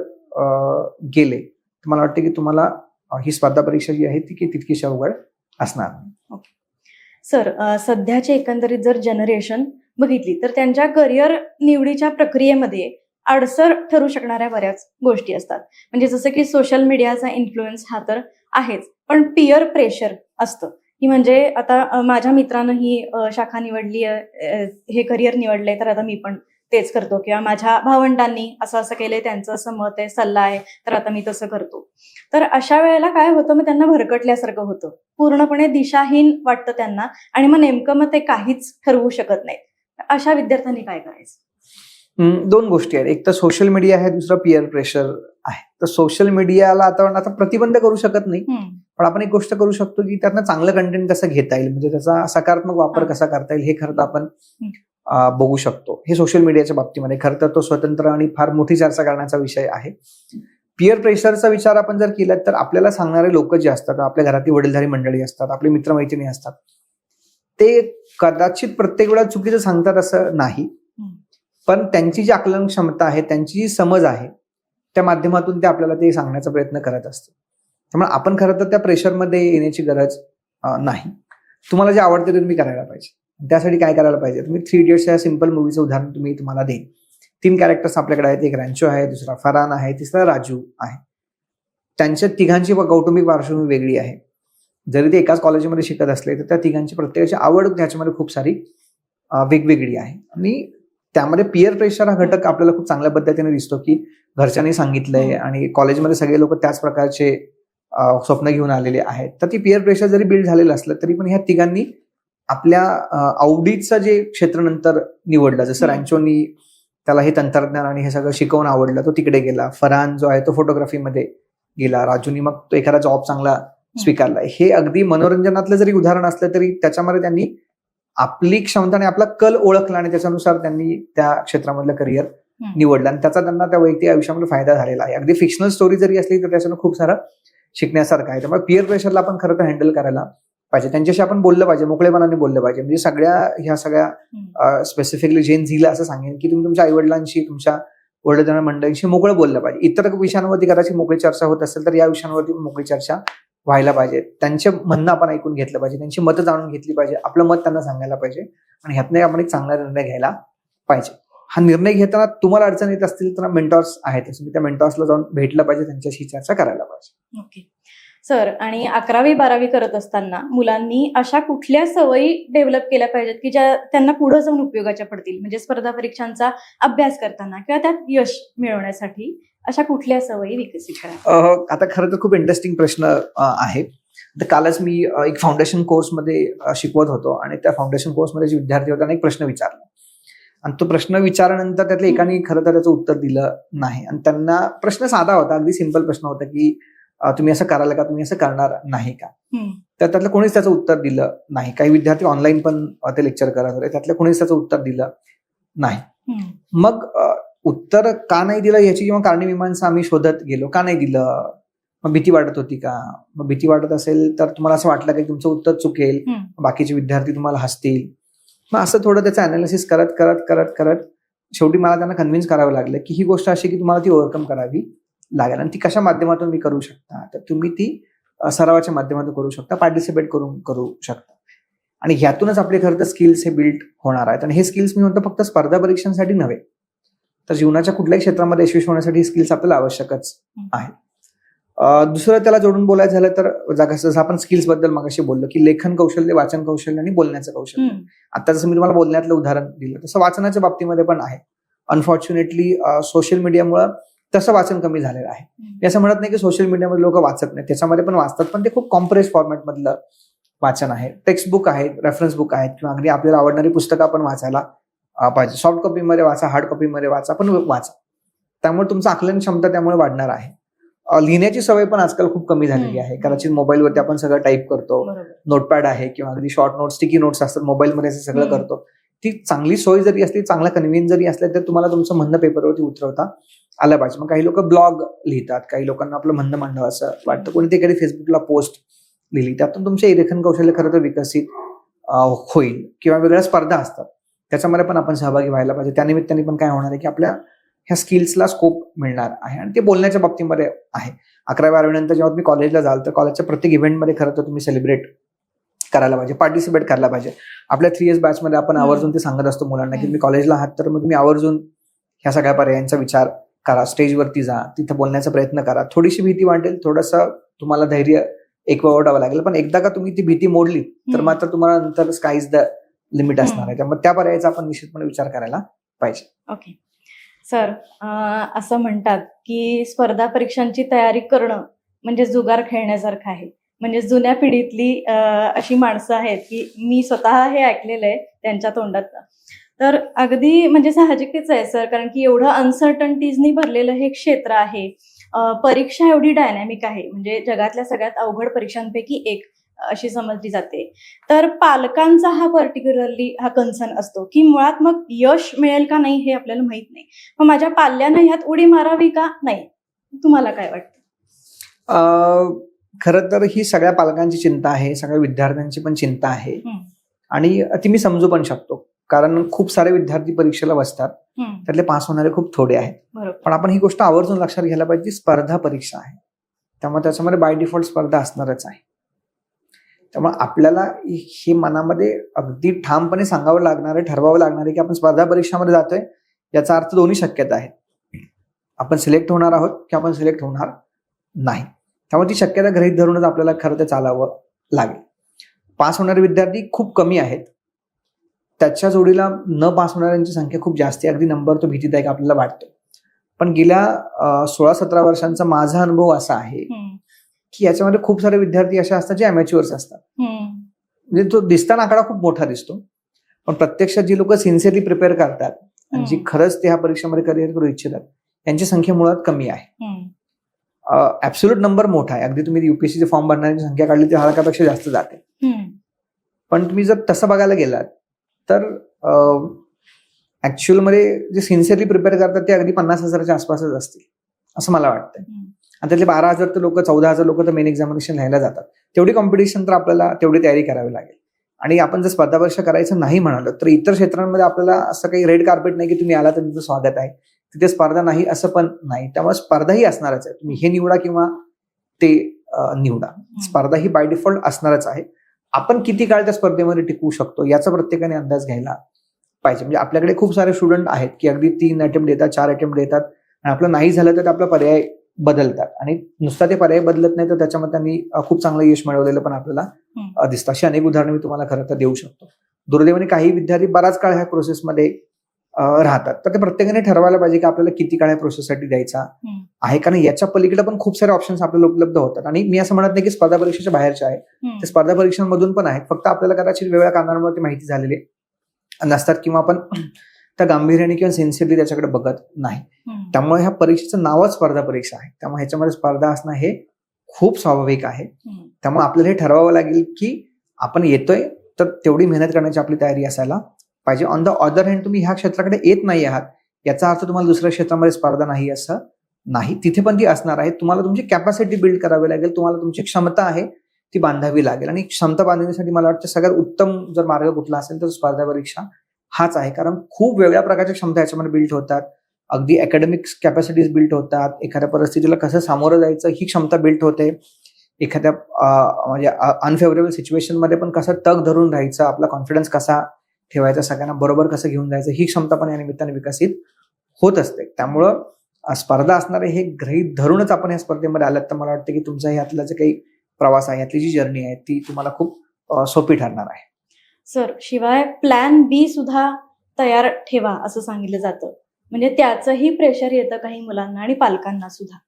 गेले तर मला वाटतं की तुम्हाला ही स्पर्धा परीक्षा जी आहे ती तितकीशी अवघड असणार. सर, सध्याची एकंदरीत जर जनरेशन बघितली तर त्यांच्या करिअर निवडीच्या प्रक्रियेमध्ये अडसर ठरू शकणाऱ्या बऱ्याच गोष्टी असतात. म्हणजे जसं की सोशल मीडियाचा इन्फ्लुएन्स हा तर आहेच, पण पिअर प्रेशर असतं की म्हणजे आता माझ्या मित्रानं ही शाखा निवडली, हे करिअर निवडलंय, तर आता मी पण तेच करतो. किंवा माझ्या भावंडांनी असं असं केलंय, त्यांचं असं मत आहे, सल्ला आहे, तर आता मी तसं करतो. तर अशा वेळेला काय होतं, मग त्यांना भरकटल्यासारखं होतं, पूर्णपणे दिशाहीन वाटतं त्यांना, आणि मग नेमकं मग ते काहीच ठरवू शकत नाहीत. अशा विद्यार्थ्यांनी काय करायचं? दोन गोष्टी आहेत. एक तर सोशल मीडिया आहे, दुसरं पिअर प्रेशर आहे. तर सोशल मीडियाला आता प्रतिबंध करू शकत नाही, पण आपण एक गोष्ट करू शकतो की त्यातनं चांगलं कंटेंट कसं घेता येईल, म्हणजे त्याचा सकारात्मक वापर कसा करता येईल, हे खरं तर आपण बघू शकतो. हे सोशल मीडियाच्या बाबतीमध्ये खरं तर तो स्वतंत्र आणि फार मोठी चर्चा करण्याचा विषय आहे. पिअर प्रेशरचा विचार आपण जर केला तर आपल्याला सांगणारे लोक जे असतात, आपल्या घरातली वडीलधारी मंडळी असतात, आपले मित्रमैत्रिणी असतात, ते कदाचित प्रत्येक वेळा चुकीचं सांगतात असं नाही, पण त्यांची जी आकलन क्षमता आहे, त्यांची जी समज आहे, त्या माध्यमातून ते आपल्याला ते सांगण्याचा प्रयत्न करत असतात. त्यामुळे आपण खरं तर त्या प्रेशरमध्ये येण्याची गरज नाही. तुम्हाला जे आवडते ते तुम्ही करायला पाहिजे. त्यासाठी काय करायला पाहिजे, तुम्ही 3 इडियट्स या सिंपल मूवीचं उदाहरण तुम्हाला देईन. 3 कॅरेक्टर्स आपल्याकडे आहेत. एक रॅन्चो आहे, दुसरा फरान आहे, तिसरा राजू आहे. त्यांच्या तिघांची कौटुंबिक पार्श्वभूमी वेगळी आहे. जरी ते एकाच कॉलेजमध्ये शिकत असले तर त्या तिघांची प्रत्येकाची आवड त्याच्यामध्ये खूप सारी वेगवेगळी आहे. आणि त्यामध्ये पिअर प्रेशर हा घटक आपल्याला खूप चांगल्या पद्धतीने दिसतो की घरच्यांनी सांगितलंय आणि कॉलेजमध्ये सगळे लोक त्याच प्रकारचे स्वप्न घेऊन आलेले आहेत. तर ती पिअर प्रेशर जरी बिल्ड झालेलं असलं तरी पण ह्या तिघांनी आपल्या आवडीचं जे क्षेत्र नंतर निवडलं. जसं रॅन्चोनी, त्याला हे तंत्रज्ञान आणि हे सगळं शिकवून आवडलं, तो तिकडे गेला. फरहान जो आहे तो फोटोग्राफीमध्ये गेला. राजूनी मग तो एखादा जॉब चांगला स्वीकारला. हे अगदी मनोरंजनातलं जरी उदाहरण असलं तरी त्याच्यामध्ये त्यांनी आपली क्षमता आणि आपला कल ओळखला आणि त्याच्यानुसार त्यांनी त्या क्षेत्रामधलं करिअर निवडलं आणि त्याचा त्यांना त्या वैयक्तिक आयुष्यामध्ये फायदा झालेला आहे. अगदी फिक्शनल स्टोरी जरी असली तर त्याच्यानं खूप सारं शिकण्यासारखं आहे. त्यामुळे पिअर प्रेशरला आपण खरं तर हँडल करायला पाहिजे. त्यांच्याशी आपण बोललं पाहिजे, मोकळेपणाने बोललं पाहिजे. म्हणजे ह्या सगळ्या स्पेसिफिकली जेन झीला असं सांगेन की तुम्ही तुमच्या आईवडिलांशी, तुमच्या वडीलधाऱ्या मंडळींशी मोकळं बोललं पाहिजे. इतर विषयांवरती कदाचित मोकळी चर्चा होत असेल तर या विषयांवरती मोकळी चर्चा व्हायला पाहिजे. त्यांचे म्हणणं आपण ऐकून घेतलं पाहिजे, त्यांची मतं जाणून घेतली पाहिजे, आपलं मत त्यांना सांगायला पाहिजे आणि ह्यातनं आपण एक चांगला निर्णय घ्यायला पाहिजे. हा निर्णय घेताना तुम्हाला अडचण येत असतील तर मेंटॉर्स आहेत, तुम्ही त्या मेंटॉर्सला जाऊन भेटलं पाहिजे, त्यांच्याशी चर्चा करायला पाहिजे. ओके सर, आणि 11वी-12वी करत असताना मुलांनी अशा कुठल्या सवयी डेव्हलप केल्या पाहिजेत की ज्या त्यांना पुढे जाऊन उपयोगाच्या पडतील, म्हणजे स्पर्धा परीक्षांचा अभ्यास करताना किंवा त्यात यश मिळवण्यासाठी अशा कुठल्या सवयी विकसित करा? आता खरं तर खूप इंटरेस्टिंग प्रश्न आहे. तर कालच मी एक फाउंडेशन कोर्समध्ये शिकवत होतो आणि त्या फाउंडेशन कोर्समध्ये जे विद्यार्थी होते त्यांना एक प्रश्न विचारला आणि तो प्रश्न विचारल्यानंतर त्यातल्या एकाने खरं तर त्याचं उत्तर दिलं नाही. आणि त्यांना प्रश्न साधा होता, अगदी सिंपल प्रश्न होता की तुम्ही असं कराल का, तुम्ही असं करणार नाही का. तर त्यातलं कोणीच त्याचं उत्तर दिलं नाही. काही विद्यार्थी ऑनलाईन पण ते लेक्चर करत होते, त्यातलं कोणीच त्याचं उत्तर दिलं नाही. मग उत्तर का नाही दिलं याची किंवा कारणमीमांसा आम्ही शोधत गेलो. का नाही दिलं? मग भीती वाटत होती का? मग भीती वाटत असेल तर तुम्हाला असं वाटलं की तुमचं उत्तर चुकेल, बाकीचे विद्यार्थी तुम्हाला हसतील. मग असं थोडं त्याचं अनालिसिस करत करत करत करत शेवटी मला त्यांना कन्व्हिन्स करावं लागलं की ही गोष्ट अशी की तुम्हाला ती ओव्हरकम करावी लागेल. आणि ती कशा माध्यमातून मी करू शकता, तर तुम्ही ती सरावाच्या माध्यमातून करू शकता, पार्टिसिपेट करून करू शकता. आणि ह्यातूनच आपले खरं तर स्किल्स हे बिल्ड होणार आहेत. आणि हे स्किल्स मी म्हणतो फक्त स्पर्धा परीक्षांसाठी नव्हे, तर जीवनाच्या कुठल्याही क्षेत्रामध्ये यशस्वी होण्यासाठी ही स्किल्स आपल्याला आवश्यकच आहे. दुसरं त्याला जोडून बोलायचं झालं तर जसं आपण स्किल्स बद्दल मगाशी बोललो की लेखन कौशल्य, वाचन कौशल्य आणि बोलण्याचं कौशल्य. आता जसं मी तुम्हाला बोलण्यातलं उदाहरण दिलं तसं वाचनाच्या बाबतीमध्ये पण आहे. अनफॉर्च्युनेटली सोशल मीडियामुळे तसं वाचन कमी झालेलं आहे. मी असं म्हणत नाही की सोशल मीडियामध्ये लोक वाचत नाही, त्याच्यामध्ये पण वाचतात, पण ते खूप कॉम्प्रेस फॉर्मॅट मधलं वाचन आहे. टेक्स्ट बुक आहेत, रेफरन्स बुक आहेत किंवा अगदी आपल्याला आवडणारी पुस्तकं आपण वाचायला पाहिजे. सॉफ्ट कॉपीमध्ये वाचा, हार्ड कॉपीमध्ये वाचा, पण वाचा. त्यामुळे तुमचं आकलन क्षमता त्यामुळे वाढणार आहे. लिहिण्याची सवय पण आजकाल खूप कमी झालेली आहे. कदाचित मोबाईलवरती आपण सगळं टाईप करतो, नोटपॅड आहे किंवा अगदी शॉर्ट नोट्स, स्टिकी नोट्स असतात, मोबाईलमध्ये सगळं करतो. ती चांगली सोय जरी असली, चांगला कन्व्हिन्स जरी असलं तर तुम्हाला तुमचं म्हणणं पेपरवरती उतरवता आलं पाहिजे. मग काही लोक ब्लॉग लिहितात, काही लोकांना आपलं म्हणणं मांडावं असं वाटतं, कोणीतरी कधी फेसबुकला पोस्ट लिहिली, त्यातून तुमचे लेखन कौशल्य खरं तर विकसित होईल. किंवा वेगळ्या स्पर्धा असतात त्याच्यामध्ये पण आपण सहभागी व्हायला पाहिजे. त्यानिमित्ताने पण काय होणार आहे की आपल्या ह्या स्किल्सला स्कोप मिळणार आहे. आणि ते बोलण्याच्या बाबतीमध्ये आहे. 11वी-12वी नंतर जेव्हा तुम्ही कॉलेजला जाल तर कॉलेजच्या प्रत्येक इव्हेंटमध्ये खरं तर तुम्ही सेलिब्रेट करायला पाहिजे, पार्टिसिपेट करायला पाहिजे. आपल्या 3 years बॅचमध्ये आपण आवर्जून ते सांगत असतो मुलांना की तुम्ही कॉलेजला आहात तर मग तुम्ही आवर्जून ह्या सगळ्या पर्यायांचा विचार करा, स्टेजवरती जा, तिथे बोलण्याचा प्रयत्न करा. थोडीशी भीती वाटेल, थोडंसं तुम्हाला धैर्य एकवटावं लागेल, पण एकदा का तुम्ही ती भीती मोडली तर मात्र तुम्हाला नंतर स्काय इज द लिमिट असणार आहे. त्यामुळे त्या पर्यायाचा आपण निश्चितपणे विचार करायला पाहिजे. ओके सर, असं म्हणतात की स्पर्धा परीक्षांची तयारी करणं म्हणजे जुगार खेळण्यासारखं आहे. म्हणजे जुन्या पिढीतली अशी माणसं आहेत की मी स्वतः हे ऐकलेलं आहे त्यांच्या तोंडात. तर अगदी म्हणजे साहजिकच आहे सर, कारण की एवढं अनसर्टन्टीजनी भरलेलं हे क्षेत्र आहे. परीक्षा एवढी डायनॅमिक आहे, म्हणजे जगातल्या सगळ्यात अवघड परीक्षांपैकी एक अशी समजली जाते. तर पालकांचा हा पर्टिक्युलरली हा कन्सर्न असतो की मुळात मग यश मिळेल का नाही हे आपल्याला माहित नाही, मग माझ्या पाल्यानं ह्यात उडी मारावी का नाही, तुम्हाला काय वाटतं? खरं तर ही सगळ्या पालकांची चिंता आहे, सगळ्या विद्यार्थ्यांची पण चिंता आहे आणि ती मी समजू पण शकतो. कारण खूप सारे विद्यार्थी परीक्षेला बसतात, त्यातले पास होणारे खूप थोडे आहेत. पण आपण ही गोष्ट आवर्जून लक्षात घ्यायला पाहिजे, स्पर्धा परीक्षा आहे, त्यामुळे त्याच्यामध्ये बाय डिफॉल्ट स्पर्धा असणारच आहे. त्यामुळे आपल्याला हे मनामध्ये अगदी ठामपणे सांगावं लागणार आहे, ठरवावं लागणार आहे की आपण स्पर्धा परीक्षामध्ये जातोय, याचा अर्थ दोन्ही शक्यता आहेत. आपण सिलेक्ट होणार आहोत की आपण सिलेक्ट होणार नाही. त्यामुळे ती शक्यता गृहीत धरूनच आपल्याला खरं तर चालावं लागेल. पास होणारे विद्यार्थी खूप कमी आहेत, त्याच्या जोडीला न पास होणाऱ्यांची संख्या खूप जास्त आहे. अगदी नंबर तो भीतीदायक आपल्याला वाटतो. पण गेल्या 16-17 वर्षांचा माझा अनुभव असा आहे की याच्यामध्ये खूप सारे विद्यार्थी असे असतात जे अमॅच्युअर्स असतात. म्हणजे तो दिसताना आकडा खूप मोठा दिसतो, पण प्रत्यक्षात जी लोक सिन्सिअरली प्रिपेअर करतात आणि जी खरंच ते ह्या परीक्षेमध्ये करिअर करू इच्छितात यांची संख्या मुळात कमी आहे. ऍब्सोल्यूट नंबर मोठा आहे, अगदी तुम्ही युपीएससीचे फॉर्म भरण्याची संख्या काढली ती हजारापेक्षा जास्त जाते. पण तुम्ही जर तसं बघायला गेलात तर ऍक्च्युअल मध्ये जे सिन्सिअरली प्रिपेअर करतात ते अगदी 50,000च्या आसपासच असतील असं मला वाटतंय. आणि त्यातले 12,000 तर लोक, 14,000 लोक तर मेन एक्झामिनेशन लिहायला जातात. तेवढी कॉम्पिटिशन तर आपल्याला तेवढी तयारी करावी लागेल. आणि आपण जर स्पर्धा परीक्षा करायचं नाही म्हणालो तर इतर क्षेत्रांमध्ये आपल्याला असं काही रेड कार्पेट नाही की तुम्ही आला तर तुमचं स्वागत आहे, तिथे स्पर्धा नाही असं पण नाही. त्यामुळे स्पर्धाही असणारच आहे, तुम्ही हे निवडा किंवा ते निवडा, स्पर्धा ही बाय डिफॉल्ट असणारच आहे. आपण किती काळ त्या स्पर्धेमध्ये टिकू शकतो याचा प्रत्येकाने अंदाज घ्यायला पाहिजे. म्हणजे आपल्याकडे खूप सारे स्टुडंट आहेत की अगदी 3 अटेम्प्ट देतात, 4 अटेम्प्ट देतात आणि आपलं नाही झालं तर आपला पर्याय बदलतात. आणि नुसता ते पर्याय बदलत नाही तर त्याच्यामध्ये त्यांनी खूप चांगलं यश मिळवलेलं पण आपल्याला दिसतं. अशी अनेक उदाहरणं मी तुम्हाला खरं तर देऊ शकतो. दुर्दैवाने काही विद्यार्थी बराच काळ ह्या प्रोसेसमध्ये राहतात, तर ते प्रत्येकाने ठरवायला पाहिजे की आपल्याला किती काळ या प्रोसेससाठी द्यायचा आहे. कारण याच्या पलीकडे पण खूप सारे ऑप्शन्स आपल्याला उपलब्ध होतात. आणि मी असं म्हणत नाही की स्पर्धा परीक्षेच्या बाहेरच्या आहेत, ते स्पर्धा परीक्षांमधून पण आहेत, फक्त आपल्याला कदाचित वेगवेगळ्या कारणांमुळे माहिती झालेली नसतात किंवा आपण त्या गांभीर्याने किंवा सिन्सिअरली त्याच्याकडे बघत नाही. त्यामुळे ह्या परीक्षेचं नावच स्पर्धा परीक्षा आहे, त्यामुळे ह्याच्यामध्ये स्पर्धा असणं हे खूप स्वाभाविक आहे. त्यामुळे आपल्याला हे ठरवावं लागेल की आपण येतोय तर तेवढी मेहनत करण्याची आपली तयारी असायला पाहिजे. ऑन द अदर हँड तुम्ही ह्या क्षेत्राकडे येत नाही आहात याचा अर्थ तुम्हाला दुसऱ्या क्षेत्रामध्ये स्पर्धा नाही असं नाही, तिथे पण ती असणार आहे. तुम्हाला तुमची कॅपॅसिटी बिल्ड करावी लागेल, तुम्हाला तुमची क्षमता आहे ती बांधावी लागेल. आणि क्षमता बांधण्यासाठी मला वाटतं सगळ्यात उत्तम जर मार्ग कुठला असेल तर स्पर्धा परीक्षा हाच आहे. कारण खूप वेगळ्या प्रकारच्या क्षमता याच्यामध्ये बिल्ड होतात, अगदी अकॅडमिक कॅपॅसिटीज बिल्ड होतात, एखाद्या परिस्थितीला कसं सामोरं जायचं ही क्षमता बिल्ड होते, एखाद्या म्हणजे अनफेवरेबल सिच्युएशन मध्ये पण कसं तग धरून राहायचं, आपला कॉन्फिडन्स कसा ठेवायचा, सगळ्यांना बरोबर कसं घेऊन जायचं ही क्षमता पण या निमित्ताने विकसित होत असते. त्यामुळं स्पर्धा असणारे हे गृहीत धरूनच आपण या स्पर्धेमध्ये आलात तर मला वाटतं की तुमचा यातला जे काही प्रवास आहे, यातली जी जर्नी आहे ती तुम्हाला खूप सोपी ठरणार आहे. सर, शिवाय प्लॅन बी सुद्धा तयार ठेवा असं सांगितलं जातं, म्हणजे त्याचंही प्रेशर येतं काही मुलांना आणि पालकांना सुद्धा.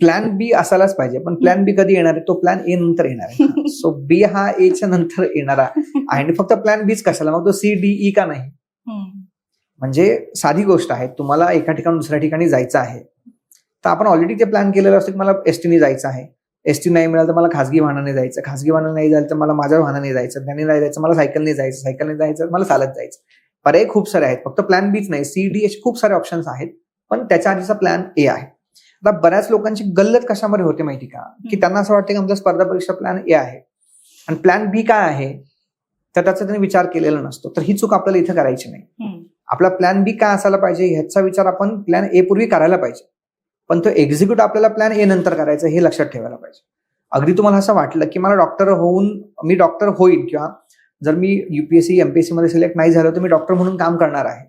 प्लॅन बी असायलाच पाहिजे, पण प्लॅन बी कधी येणार आहे, तो प्लॅन ए नंतर येणार आहे. सो बी हा एच्या नंतर येणारा आहे आणि फक्त प्लॅन बीच कशाला, मग तो CDE का नाही. म्हणजे साधी गोष्ट आहे, तुम्हाला एका ठिकाणी दुसऱ्या ठिकाणी जायचं आहे तर आपण ऑलरेडी ते प्लॅन केलेलं असतं की मला एसटीने जायचं आहे, एसटी नाही मिळालं तर मला खासगी वाहनाने जायचं, खासगी वाहन नाही झालं तर मला माझ्या वाहनाने जायचं, त्याने नाही जायचं मला सायकलने जायचं, सायकलने जायचं मला चालत जायचं. पर्याय खूप सारे आहेत, फक्त प्लॅन बीच नाही, CDE असे खूप सारे ऑप्शन्स आहेत, पण त्याच्या आधीचा प्लॅन ए आहे. आता बऱ्याच लोकांची गल्लत कशामध्ये होते माहिती का, की त्यांना असं वाटतं की आमचा स्पर्धा परीक्षा प्लॅन ए आहे आणि प्लॅन बी काय आहे तर त्याचा त्यांनी विचार केलेला नसतो. तर ही चूक आपल्याला इथं करायची नाही. आपला प्लॅन बी काय असायला पाहिजे ह्याचा विचार आपण प्लॅन ए पूर्वी करायला पाहिजे, पण तो एक्झिक्यूट आपल्याला प्लॅन ए नंतर करायचा हे लक्षात ठेवायला पाहिजे. अगदी तुम्हाला असं वाटलं की मला मी डॉक्टर होईल, किंवा जर मी UPSC MPSC मध्ये सिलेक्ट नाही झालो तर मी डॉक्टर म्हणून काम करणार आहे,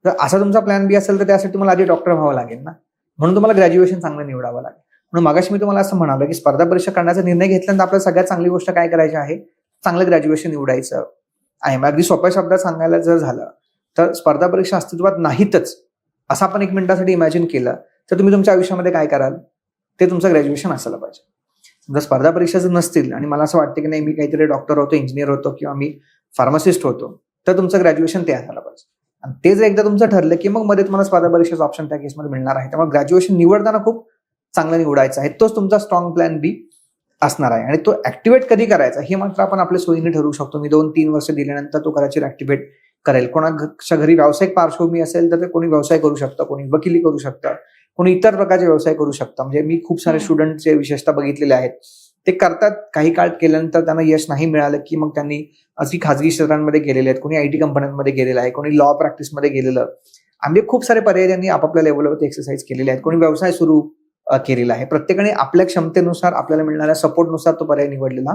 तर असा तुमचा प्लॅन बी असेल तर त्यासाठी तुम्हाला आधी डॉक्टर व्हावं लागेल ना. म्हणून तुम्हाला ग्रॅज्युएशन चांगलं निवडावं लागेल. म्हणून मागाशी मी तुम्हाला असं म्हणालो की स्पर्धा परीक्षा करण्याचा निर्णय घेतल्यानंतर आपल्याला सगळ्यात चांगली गोष्ट काय करायची आहे, चांगलं ग्रॅज्युएशन निवडायचं आहे. मग अगदी सोप्या शब्दात सांगायला जर झालं तर स्पर्धा परीक्षा अस्तित्वात नाहीतच असं आपण 1 मिनिटासाठी इमॅजिन केलं तर तुम्ही तुमच्या आयुष्यामध्ये काय कराल, ते तुमचं ग्रॅज्युएशन असायला पाहिजे. जर स्पर्धा परीक्षा जर नसतील आणि मला असं वाटतं की नाही मी काहीतरी डॉक्टर होतो, इंजिनियर होतो किंवा मी फार्मासिस्ट होतो, तर तुमचं ग्रॅज्युएशन ते असायला पाहिजे. आणि ते जर एकदा तुमचं ठरलं की मग मध्ये तुम्हाला स्पर्धा परीक्षेचा ऑप्शन त्या केसमध्ये मिळणार आहे. त्यामुळे ग्रॅज्युएशन निवडताना खूप चांगलं निवडायचं आहे. तोच तुमचा स्ट्रॉंग प्लॅन बी असणार आहे. आणि तो ऍक्टिव्हेट कधी करायचा हे मात्र आपण आपल्या सोयीने ठरवू शकतो. मी 2-3 वर्ष दिल्यानंतर तो कदाचित ऍक्टिव्हेट करेल. कोणाच्या घरी व्यावसायिक पार्श्वभूमी असेल तर ते कोणी व्यवसाय करू शकतं, कोणी वकिली करू शकतं, कोणी इतर प्रकारचे व्यवसाय करू शकतं. म्हणजे मी खूप सारे स्टुडंटचे विशेषतः बघितलेले आहेत, ते करतात, काही काळ केल्यानंतर त्यांना यश नाही मिळालं की मग त्यांनी अशी खाजगी क्षेत्रांमध्ये गेलेले आहेत, कोणी IT कंपन्यांमध्ये गेलेलं आहे, कोणी लॉ प्रॅक्टिसमध्ये गेलेलं. आम्ही खूप सारे पर्याय त्यांनी आपापल्या लेवलवरती एक्सरसाइज केलेले आहेत, कोणी व्यवसाय सुरू केलेला आहे. प्रत्येकाने आपल्या क्षमतेनुसार आपल्याला मिळणाऱ्या सपोर्टनुसार तो पर्याय निवडलेला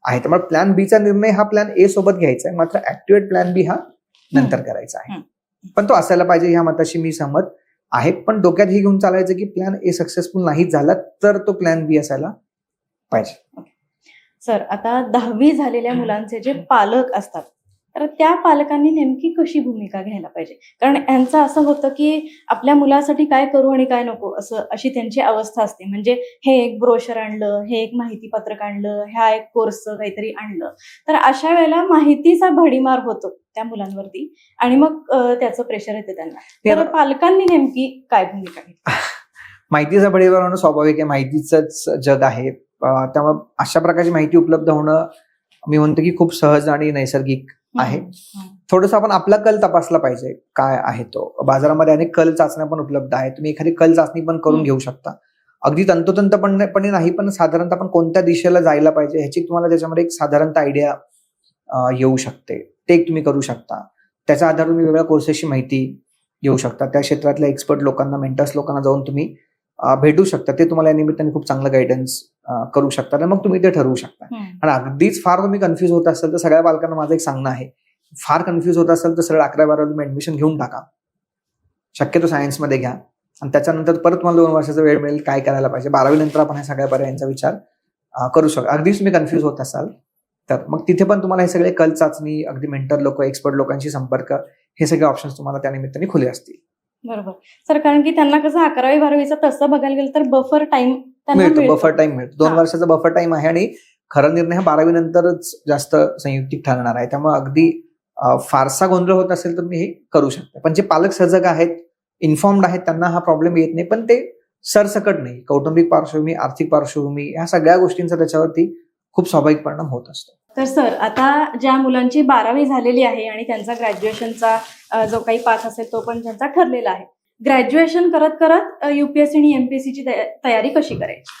आहे. त्यामुळे प्लॅन बी चा निर्णय हा प्लॅन ए सोबत घ्यायचा आहे, मात्र ऍक्टिव्हेट प्लॅन बी हा नंतर करायचा आहे. पण तो असायला पाहिजे ह्या मताशी मी सहमत आहे. पण डोक्यात हे घेऊन चालायचं की प्लॅन ए सक्सेसफुल नाही झाला तर तो प्लॅन बी असायला पाहिजे. सर, आता 10वी झालेल्या मुलांचे जे पालक असतात तर त्या पालकांनी नेमकी कशी भूमिका घ्यायला पाहिजे? कारण यांचं असं होतं की आपल्या मुलासाठी काय करू आणि काय नको अशी त्यांची अवस्था असते. म्हणजे हे एक ब्रोशर आणलं, हे एक माहिती पत्रक आणलं, ह्या एक कोर्सचं काहीतरी आणलं, तर अशा वेळेला माहितीचा भडीमार होतो त्या मुलांवरती आणि मग त्याचं प्रेशर येते त्यांना. तर पालकांनी नेमकी काय भूमिका घेतली? माहितीचा भडीमार होणं स्वाभाविक आहे, माहितीचंच जग आहे. त्यामुळे अशा प्रकारची माहिती उपलब्ध होणं मी म्हणतो की खूप सहज आणि नैसर्गिक आहे. थोडंसं आपण आपला कल तपासला पाहिजे, काय आहे तो. बाजारामध्ये अनेक कल चाचण्या पण उपलब्ध आहेत, तुम्ही एखादी कल चाचणी पण करून घेऊ शकता. अगदी तंतोतंतपणे नाही, पण साधारणतः आपण कोणत्या दिशेला जायला पाहिजे ह्याची तुम्हाला त्याच्यामध्ये एक साधारणतः आयडिया येऊ शकते. ते एक तुम्ही करू शकता. त्याच्या आधारे तुम्ही वेगळ्या कोर्सेसची माहिती घेऊ शकता. त्या क्षेत्रातल्या एक्सपर्ट लोकांना, मेंटर्स लोकांना जाऊन तुम्ही भेटू शकता. ते तुम्हाला या निमित्ताने खूप चांगलं गायडन्स करू शकता आणि मग तुम्ही ते ठरवू शकता. आणि अगदीच फार तुम्ही कन्फ्युज होत असाल तर सगळ्या पालकांना माझं एक सांगणं आहे, फार कन्फ्युज होत असेल तर सरळ 11-12 तुम्ही ऍडमिशन घेऊन टाका. शक्यतो सायन्समध्ये घ्या आणि त्याच्यानंतर परत तुम्हाला 2 वर्षाचा वेळ मिळेल काय करायला पाहिजे. 12वी नंतर आपण ह्या सगळ्या पर्यायांचा विचार करू शकतो. अगदीच तुम्ही कन्फ्युज होत असाल तर मग तिथे पण तुम्हाला हे सगळे कल चाचणी, अगदी मेंटर लोक, एक्सपर्ट लोकांशी संपर्क, हे सगळे ऑप्शन्स तुम्हाला त्या निमित्ताने खुले असतील. बरोबर सर, कारण की त्यांना कसं 11वी-12वीचं तसं बघायला गेलं तर बफर टाइम मिळतो, बफर टाइम मिळतो. 2 वर्षाचा बफर टाइम आहे आणि खरा निर्णय हा 12वी नंतरच जास्त संयुक्तिक ठरणार आहे. त्यामुळे अगदी फारसा गोंधळ होत असेल तर मी हे करू शकतो. पण जे पालक सजग आहेत, इन्फॉर्म्ड आहेत, त्यांना हा प्रॉब्लेम येत नाही. पण ते सरसकट नाही, कौटुंबिक पार्श्वभूमी, आर्थिक पार्श्वभूमी, ह्या सगळ्या गोष्टींचा त्याच्यावरती खूप स्वाभाविक परिणाम होत असतो. तर सर, आता ज्या मुलांची 12वी झालेली आहे आणि त्यांचा ग्रॅज्युएशनचा जो काही पाथ असेल तो पण त्यांचा ठरलेला आहे, ग्रॅज्युएशन करत करत UPSC आणि MPSC ची तयारी कशी करायची?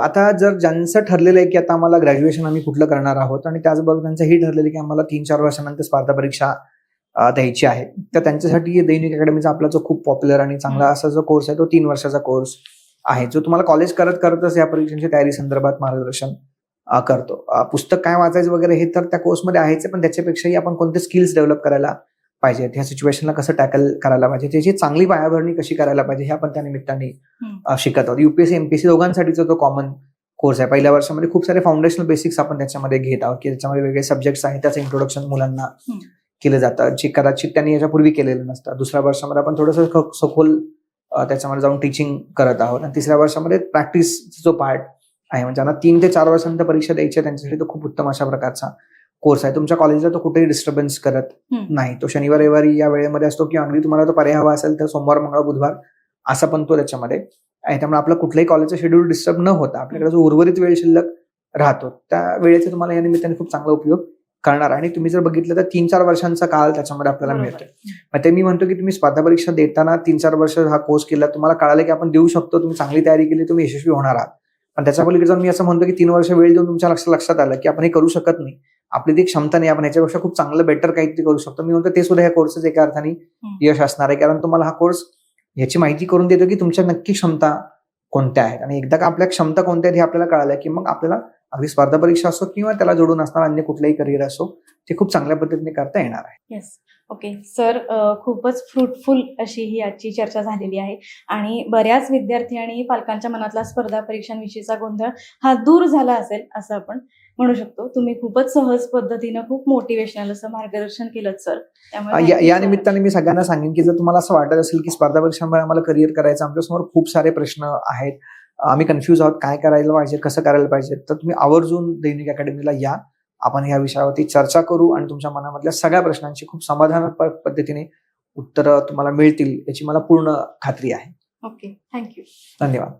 आता जर ज्यांचं ठरलेलं आहे की आता आम्हाला ग्रॅज्युएशन आम्ही कुठलं करणार आहोत आणि त्याचबरोबर त्यांचं हे ठरलेलं की आम्हाला 3-4 वर्षानंतर स्पर्धा परीक्षा द्यायची आहे, तर त्यांच्यासाठी दैनिक अकॅडमीचा आपला जो खूप पॉप्युलर आणि चांगला असा जो कोर्स आहे तो 3 वर्षाचा कोर्स आहे, जो तुम्हाला कॉलेज करत करतच या परीक्षांची तयारी संदर्भात मार्गदर्शन करतो. पुस्तक काय वाचायचं वगैरे हे तर त्या कोर्समध्ये आहेच, पण त्याच्यापेक्षाही आपण कोणते स्किल्स डेव्हलप करायला पाहिजेत, ह्या सिच्युएशनला कसं टॅकल करायला पाहिजे, त्याची चांगली पायाभरणी कशी करायला पाहिजे हे आपण त्या निमित्ताने शिकत आहोत. UPSC MPSC दोघांसाठीचा तो कॉमन कोर्स आहे. पहिल्या वर्षामध्ये खूप सारे फाउंडेशनल बेसिक्स आपण त्याच्यामध्ये घेत आहोत की त्याच्यामध्ये वेगळे सब्जेक्ट्स आहेत, त्याचं इंट्रोडक्शन मुलांना केलं जातं जे कदाचित त्यांनी याच्यापूर्वी केलेलं नसतं. दुसऱ्या वर्षामध्ये आपण थोडंसं सखोल त्याच्यामध्ये जाऊन टीचिंग करत आहोत आणि तिसऱ्या वर्षामध्ये प्रॅक्टिसचा जो पार्ट आहे, म्हणजे ज्यांना 3 ते 4 वर्षांनंतर परीक्षा द्यायची आहे त्यांच्यासाठी तो खूप उत्तम अशा प्रकारचा कोर्स आहे. तुमच्या कॉलेजला तो कुठेही डिस्टर्बन्स करत नाही. तो शनिवार रविवारी या वेळेमध्ये असतो किंवा अगदी तुम्हाला तो पर्याय हवा असेल तर सोमवार, मंगळवार, बुधवार असा पण तो त्याच्यामध्ये आहे. त्यामुळे आपलं कुठल्याही कॉलेजचं शेड्यूल डिस्टर्ब न होता आपल्याकडे जो उर्वरित वेळ शिल्लक राहतो त्या वेळेचा तुम्हाला या निमित्ताने खूप चांगला उपयोग करणार. आणि तुम्ही जर बघितलं तर 3-4 वर्षांचा काळ त्याच्यामध्ये आपल्याला मिळतो. मग ते मी म्हणतो की तुम्ही स्पर्धा परीक्षा देताना 3-4 वर्ष हा कोर्स केला, तुम्हाला कळालं की आपण देऊ शकतो, तुम्ही चांगली तयारी केली, तुम्ही यशस्वी होणार आहात. पण त्याच्या पलीकडे जाऊन मी असं म्हणतो की 3 वर्ष वेळ देऊन तुमच्या लक्षात आलं की आपण हे करू शकत नाही, आपली ती क्षमता नाही, आपण ह्याच्यापेक्षा खूप चांगलं बेटर काहीतरी करू शकतो. मी म्हणतो ते सुद्धा ह्या कोर्सच एका अर्थाने यश असणार आहे, कारण तुम्हाला हा कोर्स याची माहिती करून देतो की तुमच्या नक्की क्षमता कोणत्या आहेत आणि एकदा का आपल्या क्षमता कोणत्या आहेत हे आपल्याला कळालं की मग आपल्याला अगदी स्पर्धा परीक्षा असो किंवा त्याला जोडून असणारं अन्य कुठलंही करिअर असो ते खूप चांगल्या पद्धतीने करता येणार आहे. येस. ओके सर, खूपच फ्रुटफुल अशी ही आजची चर्चा झालेली आहे आणि बऱ्याच विद्यार्थी आणि पालकांच्या मनातला स्पर्धा परीक्षांविषयीचा गोंधळ हा दूर झाला असेल असं आपण म्हणू शकतो. तुम्ही खूपच सहज पद्धतीनं खूप मोटिवेशनल असं मार्गदर्शन केलं सर. त्यामुळे thank you या so निमित्ताने मी सगळ्यांना सांगेन की जर तुम्हाला असं वाटत असेल की स्पर्धा परीक्षांमध्ये आम्हाला करिअर करायचं, आमच्यासमोर खूप सारे प्रश्न आहेत, आम्ही कन्फ्यूज आहोत, काय करायला पाहिजे, कसं करायला पाहिजे, तर तुम्ही आवर्जून दैनिक अकॅडमीला या. आपण ह्या विषयावरती चर्चा करू आणि तुमच्या मनामधल्या सगळ्या प्रश्नांची खूप समाधानपर पद्धतीने उत्तरं तुम्हाला मिळतील याची मला पूर्ण खात्री आहे. Okay, thank you. धन्यवाद.